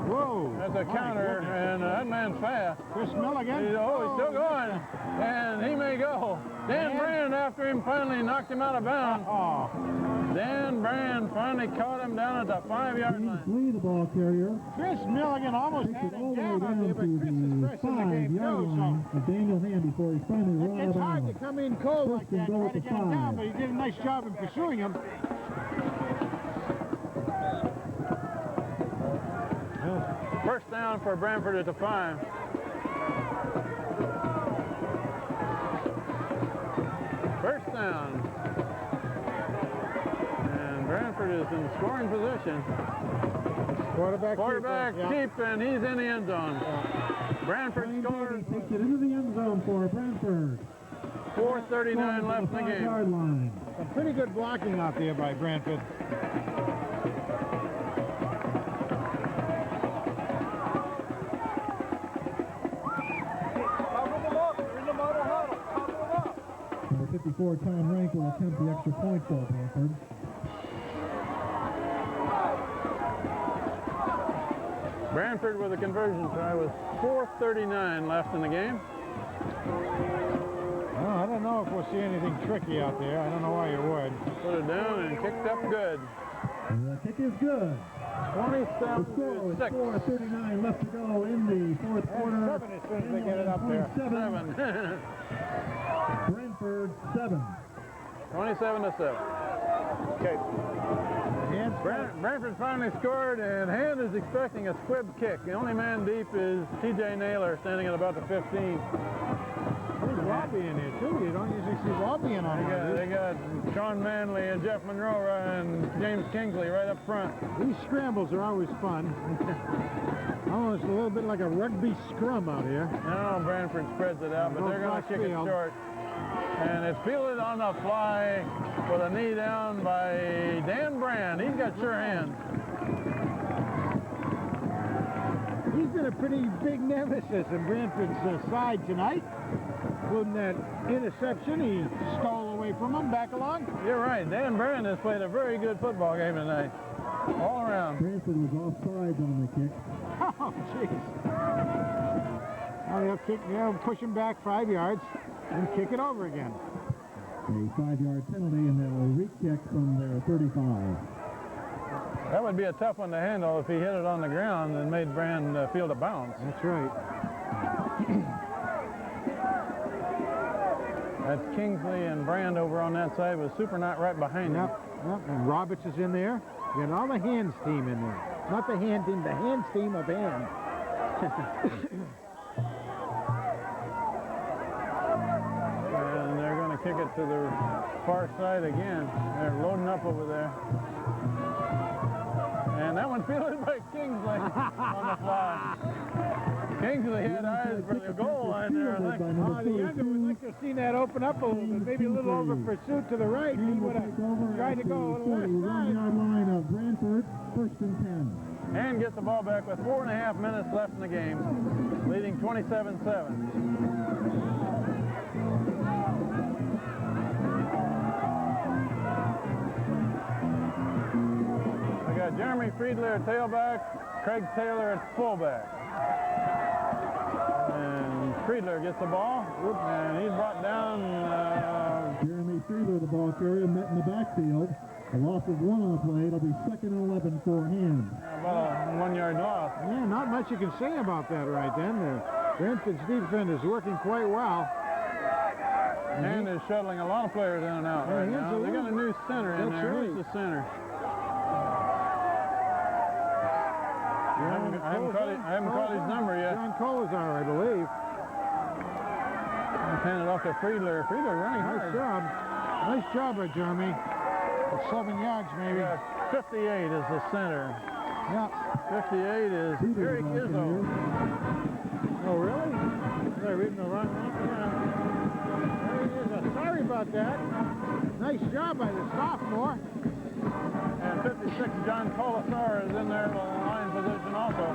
A: Whoa!
C: That's a counter, and that man's fast.
A: Chris Milligan.
C: He's still going, and he may go. Dan Brand, after him, finally knocked him out of bounds.
A: Oh.
C: Dan Brand finally caught him down at the 5-yard line.
B: Lee, the ball carrier.
A: Chris Milligan almost had
B: Takes it all
A: him
B: the way
A: down out
B: down
A: there,
B: to
A: but Chris is
B: the
A: fresh in the game
B: 5-yard
A: too,
B: line
A: so
B: of Daniel Hand before he's finally run out
A: it's
B: of
A: hard to
B: bounds.
A: come in cold like
B: First and
A: that,
B: goal
A: try
B: at
A: to
B: the
A: get him down,
B: 5.
A: but he did a nice job in pursuing him.
C: First down for Branford at the 5. First down. And Branford is in scoring position.
A: Quarterback
B: keep,
C: and he's in the end zone. Branford scores.
B: Takes it into the end zone for Branford.
C: 4:39 left in the
B: 5-yard
C: game.
B: line.
A: Some pretty good blocking out there by Branford.
B: Number 54, Tom Rank will attempt the extra point for Branford.
C: Branford with a conversion try with 4:39 left in the game.
A: Well, I don't know if we'll see anything tricky out there. I don't know why you would.
C: Put it down and kicked up good.
B: And the kick is good.
C: 27
B: The score is
C: 6.
B: 4:39 left to go in the fourth quarter.
A: 7 as soon as they get it up there.
B: 27.
C: 7.
B: Brentford 7.
C: 27 to 7.
A: Okay.
C: Branford finally scored, and Hand is expecting a squib kick. The only man deep is T.J. Naylor, standing at about the 15.
A: There's Robbie in here, too. You don't usually see Robbie in on
C: They got Sean Manley and Jeff Monroe and James Kingsley right up front.
A: These scrambles are always fun. Almost a little bit like a rugby scrum out here.
C: Now Branford spreads it out, but they're going to kick it short. And it's fielded on the fly with a knee down by Dan Brand. He's got sure hands.
A: He's been a pretty big nemesis in Branford's side tonight. Including that interception he stole away from him back along.
C: You're right. Dan Brand has played a very good football game tonight. All around.
B: Branford was offsides on the kick.
A: Oh, jeez. They'll push him back 5 yards and kick it over again.
B: A 5-yard penalty, and they'll re-kick from their 35.
C: That would be a tough one to handle if he hit it on the ground and made Brand field a bounce.
A: That's right.
C: That's Kingsley and Brand over on that side with Supernaut right behind him.
A: Yep. And Roberts is in there. You got all the hands team in there. Not the hand team, the hands team of hand.
C: And they're going to kick it to the far side again. They're loading up over there. And that one fielded by Kingsley on the fly. Kingsley had eyes for the goal line there, I think.
A: The younger would like to have seen that open up a little bit, maybe a little over pursuit to the right. He would have tried to go a little left side.
B: 1-yard line of Branford, 1st and 10.
C: And gets the ball back with 4.5 minutes left in the game, leading 27-7. We got Jeremy Friedler at tailback, Craig Taylor at fullback. And Friedler gets the ball, and he's brought down.
B: Jeremy Friedler, the ball carrier, met in the backfield. A loss of 1 on the play. It'll be 2nd and 11 for him.
C: About a 1-yard loss.
A: Yeah, not much you can say about that right then. Branford's defense is working quite well.
C: And is shuttling a lot of players in and out right now. They got a new center in there. Who's the center? I haven't caught his number yet.
A: John Colazar, I believe.
C: Hand it off to Friedler. Friedler running
A: Nice
C: hard.
A: job. Nice job by Jeremy. It's 7 yards, maybe.
C: Yeah, 58 is the center.
A: Yeah.
C: 58 is Eric Izzo.
A: Oh, really? They're reading the wrong one? Yeah. There he is. Sorry about that. Nice job by the sophomore.
C: And 56, John Colasar is in there, the line position also.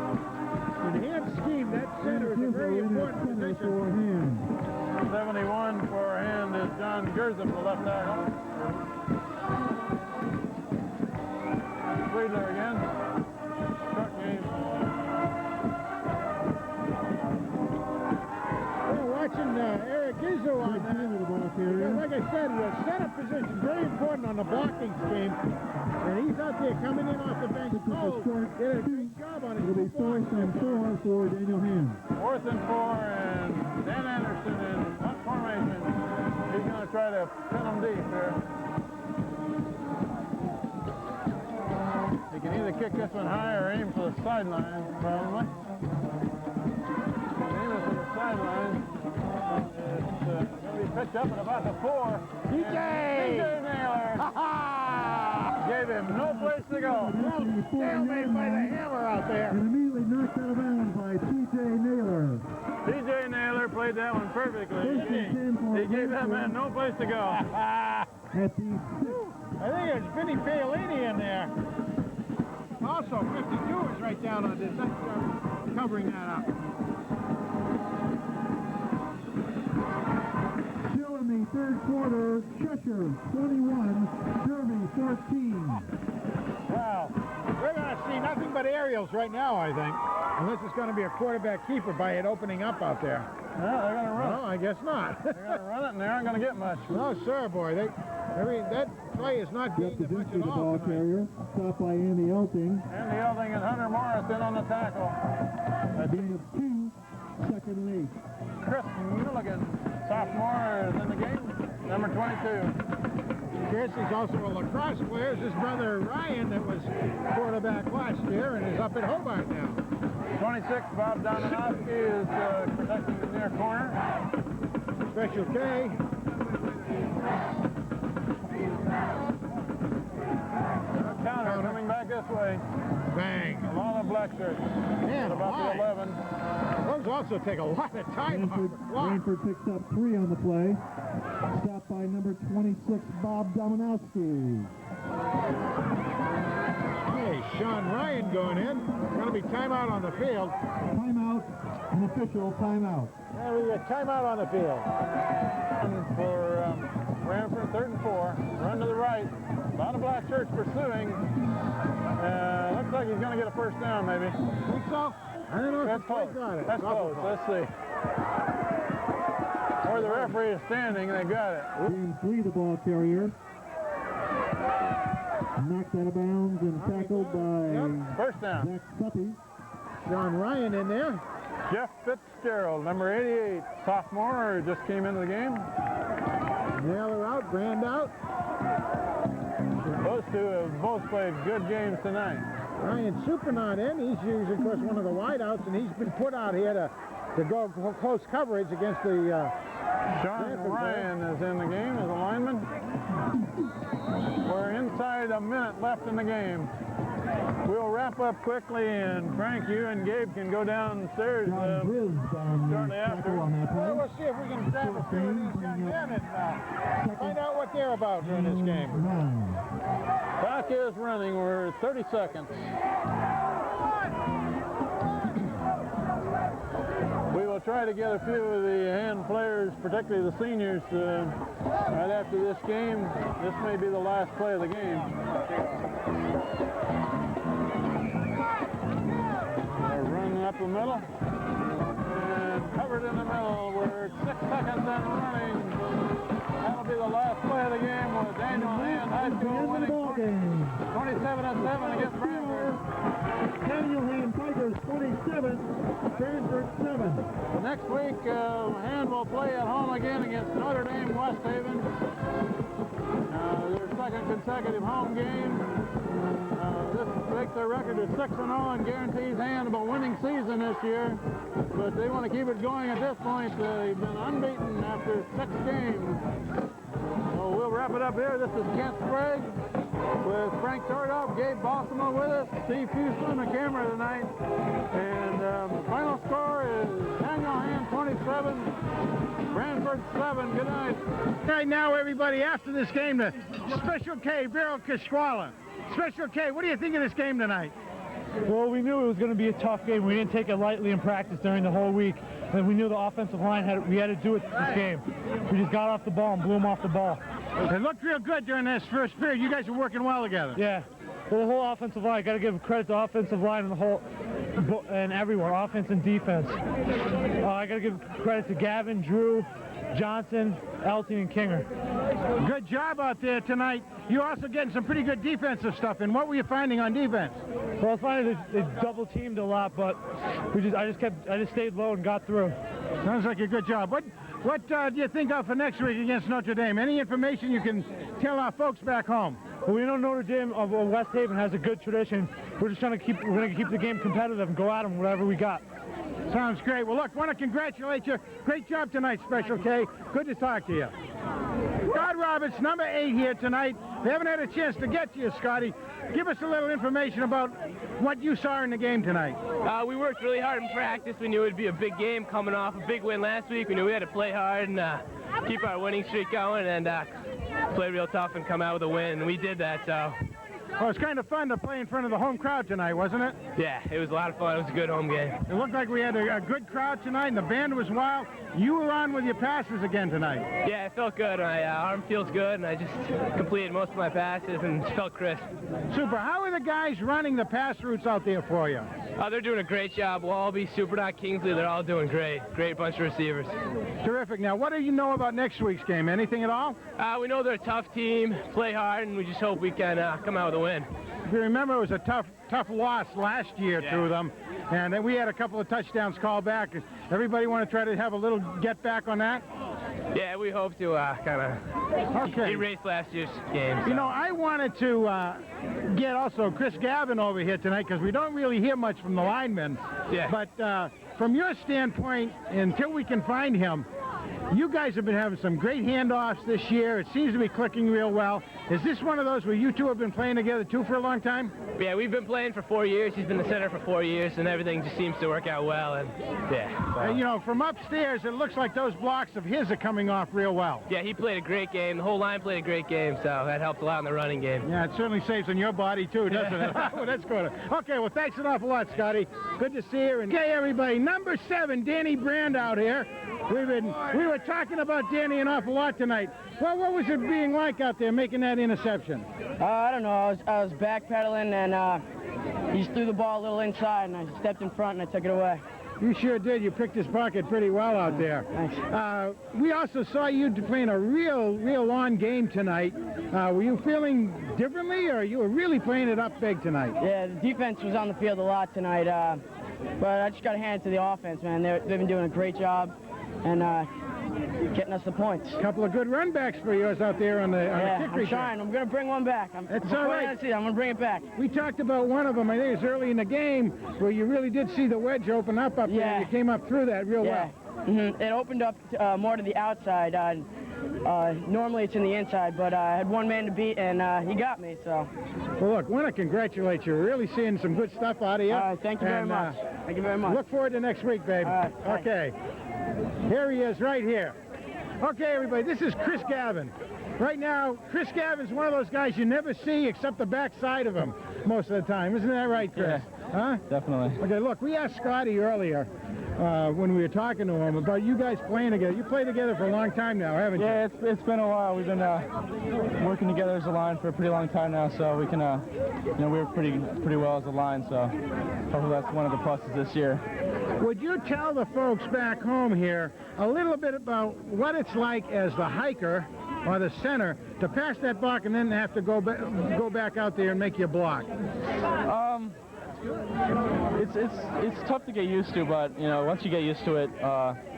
A: In hand scheme, that center is a very important position.
C: 71 for hand is John Gersham, the left tackle. Friedler again. Short game.
A: We're watching Eric Izzo on that. Because like I said, the setup position is very important on the blocking scheme. And he's out there coming in off the bench. Oh, did a great job on it.
B: It'll be 4th and 4 for Daniel Hand.
C: 4th and 4, and Dan Anderson in punt formation. He's going to try to pin them deep here. He can either kick this one high or aim for the sideline, probably. Aim it for the sideline. It's going to be picked up at about the 4.
A: DJ
C: Naylor gave him no place to go.
A: Stalemate by the hammer out there.
B: And immediately knocked out of bounds by T.J. Naylor.
C: T.J. Naylor played that one perfectly. He gave that man no place to go.
B: At the 6.
A: I think it's Vinny Paolini in there. Also, 52 is right down on this. That's covering that up.
B: Still in the third quarter, Cheshire 21, Derby 14.
A: Wow. We're going to see nothing but aerials right now, I think. Unless it's going to be a quarterback keeper by it opening up out there.
C: Yeah, they're going to run
A: No, I guess not.
C: They're going to run it, and they aren't going to get much.
A: No, sir, boy. That play is not
B: Jeff
A: gained much
B: Kaczynski,
A: at
B: the ball
A: all tonight.
B: carrier. Stopped by Andy Elting.
C: Andy Elding and Hunter Morrison on the tackle.
B: Gain of 2, 2nd and 8.
C: Chris Milligan, sophomore, is in the game. Number 22.
A: Chris is also a lacrosse player. It's his brother Ryan that was quarterback last year and is up at Hobart now.
C: 26, Bob Dominowski is protecting the near corner.
A: Special K.
C: Counter coming back this way.
A: Bang.
C: A lot of black shirts.
A: Man,
C: About the 11.
A: Those also take a lot of time off the clock.
B: Branford picks up 3 on the play. Stopped by number 26, Bob Dominowski.
A: Hey, Sean Ryan going in. Going to be timeout on the field.
B: Timeout, an official timeout.
A: Yeah, we got timeout on the field.
C: For Branford, 3rd and 4. Run to the right. A lot of black shirts pursuing. Looks like he's going to get a first down, maybe.
A: Think so? I don't know if
C: That's
A: the
C: close.
A: play got it.
C: That's close. Let's see. Where the referee is standing, they got it.
B: Team 3, the ball carrier. Knocked out of bounds and tackled by
C: First down.
B: Zach Suppy.
A: Sean Ryan in there.
C: Jeff Fitzgerald, number 88, sophomore, just came into the game.
A: Naylor out, Brand out.
C: Those two have both played good games tonight.
A: Ryan Super not in. He's usually, of course, one of the wideouts, and he's been put out here to go close coverage against the
C: Sean Ryan is in the game as a lineman. We're inside a minute left in the game. We'll wrap up quickly, and Frank, you and Gabe can go downstairs
B: John Grizz on
C: shortly
B: the
C: after.
B: tackle on that play.
A: Well, we'll see if we can grab a few of these young men and find out what they're about during this game.
B: 9.
C: Clock is running. We're at 30 seconds. We will try to get a few of the hand players, particularly the seniors, right after this game. This may be the last play of the game. We're running up the middle. And covered in the middle. We're at 6 seconds and running. That'll be the last play of the game with Daniel Hand High School winning 27-7 against Branford.
B: Daniel Hand Tigers 27, Branford 7.
C: Next week, Hand will play at home again against Notre Dame West Haven. Their second consecutive home games. This makes their record to 6-0 and guarantees hand of a winning season this year. But they want to keep it going at this point. They've been unbeaten after 6 games. So we'll wrap it up here. This is Kent Sprague with Frank Tordoff, Gabe Balsamo with us, Steve Houston on the camera tonight. And the final score is Daniel Hand 27, Branford 7. Good night.
A: Right now, everybody, after this game, the Special K, Viral Kishwala. Special K, what do you think of this game tonight?
G: Well, we knew it was going to be a tough game. We didn't take it lightly in practice during the whole week. And we knew the offensive line we had to do it this game. We just got off the ball and blew them off the ball.
A: It looked real good during this first period. You guys were working well together.
G: Yeah. Well, the whole offensive line, got to give credit to the offensive line and the whole, and everyone, offense and defense. I got to give credit to Gavin, Drew, Johnson, Elton, and Kinger.
A: Good job out there tonight. You're also getting some pretty good defensive stuff in. What were you finding on defense?
G: Well, I was finding they double teamed a lot, but I just stayed low and got through.
A: Sounds like a good job. What do you think of for next week against Notre Dame? Any information you can tell our folks back home?
G: Well, we know Notre Dame of West Haven has a good tradition. We're just trying to we're going to keep the game competitive and go at them whatever we got.
A: Sounds great. Well, look, want to congratulate you. Great job tonight, Special K. Good to talk to you. Scott Roberts, number 8 here tonight. They haven't had a chance to get to you, Scotty. Give us a little information about what you saw in the game tonight.
H: We worked really hard in practice. We knew it would be a big game coming off a big win last week. We knew we had to play hard and keep our winning streak going and play real tough and come out with a win. And we did that, so.
A: Well, it's kind of fun to play in front of the home crowd tonight, wasn't it?
H: Yeah, it was a lot of fun. It was a good home game.
A: It looked like we had a good crowd tonight, and the band was wild. You were on with your passes again tonight.
H: Yeah, it felt good. My arm feels good, and I just completed most of my passes and felt crisp.
A: Super. How are the guys running the pass routes out there for you?
H: They're doing a great job. Walby, Superdot, Kingsley, they're all doing great. Great bunch of receivers.
A: Terrific. Now, what do you know about next week's game? Anything at all?
H: We know they're a tough team, play hard, and we just hope we can come out with a win.
A: If you remember, it was a tough loss last year to them, and then we had a couple of touchdowns called back. Everybody want to try to have a little get back on that?
H: Yeah, we hope to kind of erase last year's game. So.
A: You know, I wanted to get also Chris Gavin over here tonight because we don't really hear much from the linemen.
H: Yeah.
A: But from your standpoint, until we can find him, you guys have been having some great handoffs this year. It seems to be clicking real well. Is this one of those where you two have been playing together too for a long time?
H: Yeah, we've been playing for 4 years. He's been the center for 4 years, and everything just seems to work out well. And yeah.
A: You know, from upstairs, it looks like those blocks of his are coming off real well.
H: Yeah, he played a great game. The whole line played a great game, so that helped a lot in the running game.
A: Yeah, it certainly saves on your body too, doesn't it? Well, that's good. Okay, well, thanks an awful lot, Scotty. Good to see you. And okay, everybody, number 7, Danny Brand out here. We were talking about Danny an awful lot tonight. Well, what was it being like out there making that interception?
I: I don't know. I was backpedaling and he just threw the ball a little inside and I stepped in front and I took it away.
A: You sure did. You picked his pocket pretty well out there.
I: Thanks.
A: We also saw you playing a real on game tonight. Were you feeling differently, or you were really playing it up big tonight?
I: Yeah, the defense was on the field a lot tonight, but I just got to hand it to the offense, man. They've been doing a great job and getting us the points.
A: A couple of good run backs for yours out there on the kick return.
I: I'm trying. I'm going to bring one back.
A: That's all right.
I: I'm going to bring it back.
A: We talked about one of them, I think it was early in the game, where you really did see the wedge open up there. You came up through that real well.
I: Mm-hmm. It opened up more to the outside. Normally it's in the inside, but I had one man to beat, and he got me, so.
A: Well, look, want to congratulate you. We're really seeing some good stuff out of you.
I: Thank you very much. Thank you very much.
A: Look forward to next week, babe. Okay. Here he is right here. Okay, everybody, this is Chris Gavin. Right now, Chris Gavin's one of those guys you never see except the backside of him most of the time. Isn't that right, Chris?
G: Yeah,
A: huh?
G: Definitely.
A: Okay, look, we asked Scotty earlier when we were talking to him about you guys playing together. You played together for a long time now, haven't you?
G: Yeah, it's been a while. We've been working together as a line for a pretty long time now, so we can, we're pretty well as a line, so hopefully that's one of the pluses this year.
A: Would you tell the folks back home here a little bit about what it's like as the hiker or the center to pass that block and then have to go back out there and make your block?
G: It's tough to get used to, but once you get used to it,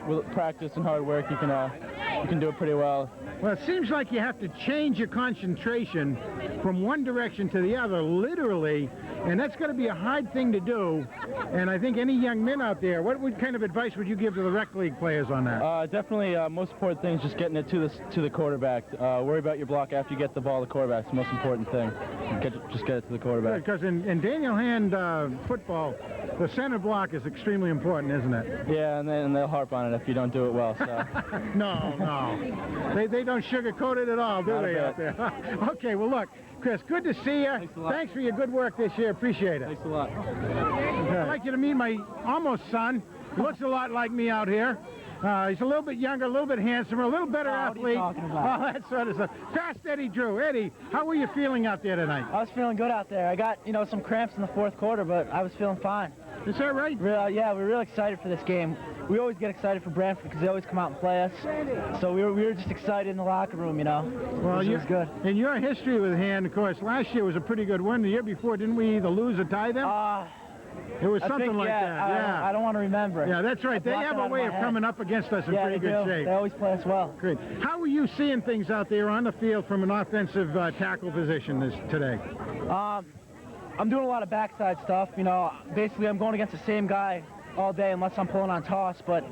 G: with practice and hard work, you can do it pretty well.
A: Well, it seems like you have to change your concentration from one direction to the other, literally, and that's going to be a hard thing to do. And I think any young men out there, what kind of advice would you give to the rec league players on that?
J: Definitely, most important thing is just getting it to the quarterback. Worry about your block after you get the ball to the quarterback. It's the most important thing. Just get it to the quarterback.
A: Because in Daniel Hand football, the center block is extremely important, isn't it?
J: Yeah, and they'll harp on it if you don't do it well. So.
A: No. They don't sugarcoat it at all, do they, out there? Okay, well, look, Chris, good to see you. Thanks for your good work this year. Appreciate it.
J: Thanks a lot.
A: I'd like you to meet my almost son. He looks a lot like me out here. He's a little bit younger, a little bit handsomer, a little better athlete.
I: What are you talking about?
A: Oh, that sort of stuff. Fast Eddie Drew. Eddie, how were you feeling out there tonight?
I: I was feeling good out there. I got, some cramps in the fourth quarter, but I was feeling fine.
A: Is that right?
I: Yeah, we're really excited for this game. We always get excited for Branford because they always come out and play us. So we were just excited in the locker room,
A: Well,
I: it was good.
A: In your history with Hand, of course, last year was a pretty good win. The year before, didn't we either lose or tie them? It was something like that. Yeah.
I: I don't want to remember.
A: Yeah, that's right. They have a way of coming up against us in pretty good shape.
I: They always play us well.
A: Great. How were you seeing things out there on the field from an offensive tackle position today?
I: I'm doing a lot of backside stuff. Basically I'm going against the same guy all day unless I'm pulling on toss. But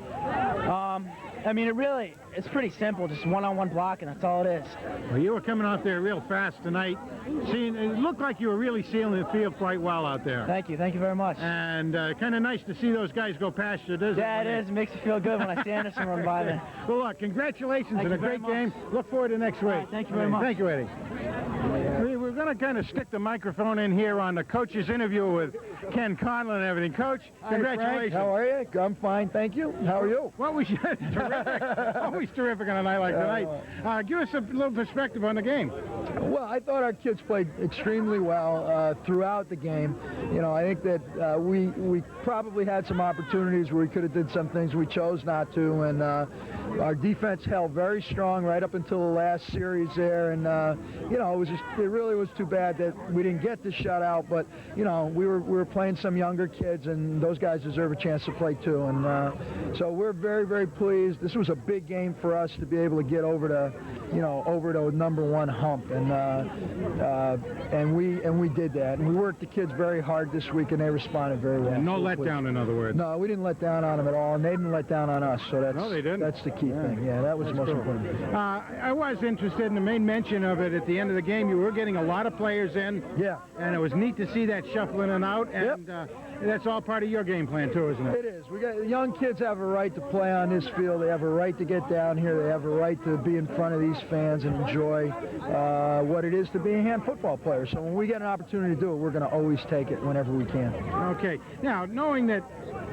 I: it's pretty simple, just one-on-one blocking. That's all it is.
A: Well, you were coming out there real fast tonight. It looked like you were really sealing the field quite well out there.
I: Thank you very much.
A: And kind of nice to see those guys go past you, doesn't it?
I: Yeah, it is. It makes me feel good when I see Anderson run by me.
A: Well, look, congratulations on a great game. Look forward to next week.
I: Thank you very much.
A: Thank you, Eddie. We're going to kind of stick the microphone in here on the coach's interview with Ken Conlon and everything. Coach, congratulations.
K: Hi, Frank. How are you? I'm fine, thank you. How are you?
A: What was terrific? Always terrific on a night like tonight. Give us a little perspective on the game.
K: Well, I thought our kids played extremely well throughout the game. I think that we probably had some opportunities where we could have did some things we chose not to, and our defense held very strong right up until the last series there, and it really was too bad that we didn't get the shutout, but we were playing some younger kids, and those guys deserve a chance to play too, and so we're very, very pleased. This was a big game for us to be able to get over to number one hump, and we did that, and we worked the kids very hard this week, and they responded very well.
A: No letdown, in other words.
K: No, we didn't let down on them at all, and they didn't let down on us. So
A: no, they didn't.
K: That's the key thing. Yeah, that was the most important.
A: I was interested in the main mention of it at the end of the game. You were getting a lot of players in.
K: Yeah.
A: And it was neat to see that shuffling in and out. And that's all part of your game plan too, isn't it?
K: It is. Young kids have a right to play on this field. They have a right to get down here. They have a right to be in front of these fans and enjoy what it is to be a hand football player. So when we get an opportunity to do it, we're going to always take it whenever we can.
A: Okay. Now, knowing that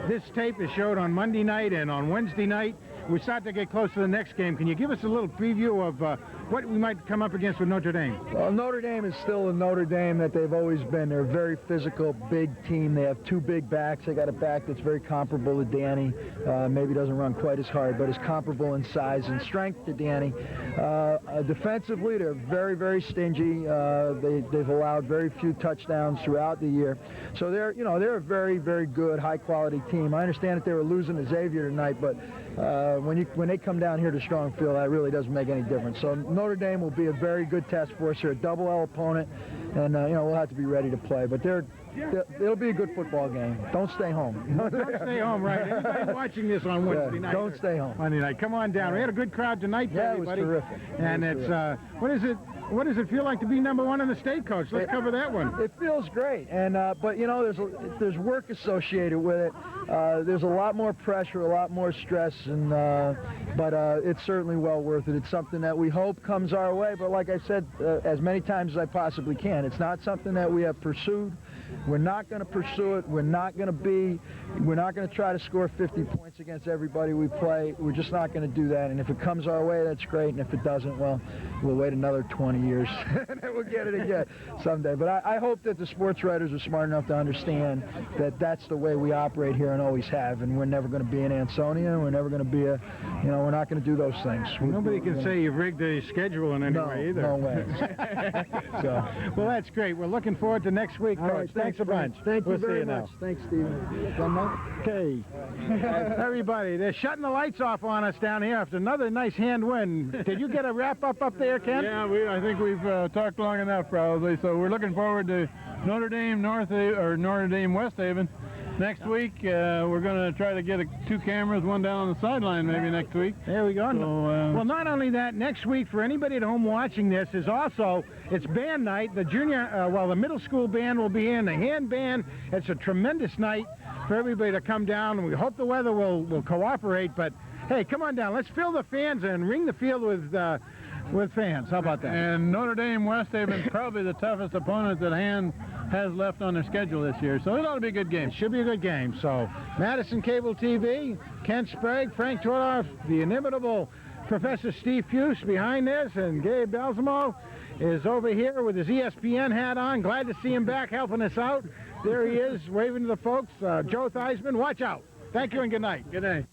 A: this tape is showed on Monday night and on Wednesday night, we start to get close to the next game. Can you give us a little preview of what we might come up against with Notre Dame?
K: Well, Notre Dame is still the Notre Dame that they've always been. They're a very physical, big team. They have two big backs. They got a back that's very comparable to Danny. Maybe doesn't run quite as hard, but is comparable in size and strength to Danny. Defensively, they're very, very stingy. They've allowed very few touchdowns throughout the year. So they're a very, very good, high-quality team. I understand that they were losing to Xavier tonight, but when they come down here to Strong Field, that really doesn't make any difference. So Notre Dame will be a very good test for us. They're a double L opponent, and we'll have to be ready to play. But it'll be a good football game. Don't stay home.
A: Don't stay home, right? Anybody watching this on Wednesday night?
K: Don't stay home.
A: Monday night. Come on down. We had a good crowd tonight, everybody.
K: It was terrific.
A: And what does it feel like to be number one in the state, Coach? Let's cover that one.
K: It feels great, and but there's work associated with it. There's a lot more pressure, a lot more stress, and but it's certainly well worth it. It's something that we hope comes our way. But like I said, as many times as I possibly can, it's not something that we have pursued. We're not going to pursue it. We're not going to try to score 50 points against everybody we play. We're just not going to do that. And if it comes our way, that's great. And if it doesn't, well, we'll wait another 20 years and then we'll get it again someday. But I hope that the sports writers are smart enough to understand that that's the way we operate here and always have. And we're never going to be an Ansonia. We're never going to be we're not going to do those things.
A: Nobody can say you've rigged the schedule in any way either.
K: No way.
A: Well, that's great. We're looking forward to next week, Coach. Thanks a bunch.
K: Thank you
A: We'll see
K: very
A: you now.
K: much. Thanks, Stephen. One more?
A: Okay. Everybody, they're shutting the lights off on us down here after another nice hand win. Did you get a wrap-up up there, Ken?
C: Yeah, I think we've talked long enough, probably. So we're looking forward to Notre Dame Notre Dame West Haven next week. We're going to try to get 2 cameras, one down on the sideline maybe next week.
A: There we go.
C: So,
A: well, not only that, next week for anybody at home watching this is also, it's band night. The the middle school band will be here, and the hand band. It's a tremendous night for everybody to come down, and we hope the weather will cooperate. But hey, come on down. Let's fill the fans and ring the field with fans. How about that?
C: And Notre Dame West Haven probably the toughest opponent that Hand has left on their schedule this year. So it ought to be a good game.
A: It should be a good game. So Madison Cable TV, Ken Sprague, Frank Tordoff, the inimitable Professor Steve Fuse behind this, and Gabe Balsamo is over here with his ESPN hat on. Glad to see him back helping us out. There he is, waving to the folks. Joe Theismann, watch out. Thank you and good night.
C: Good night.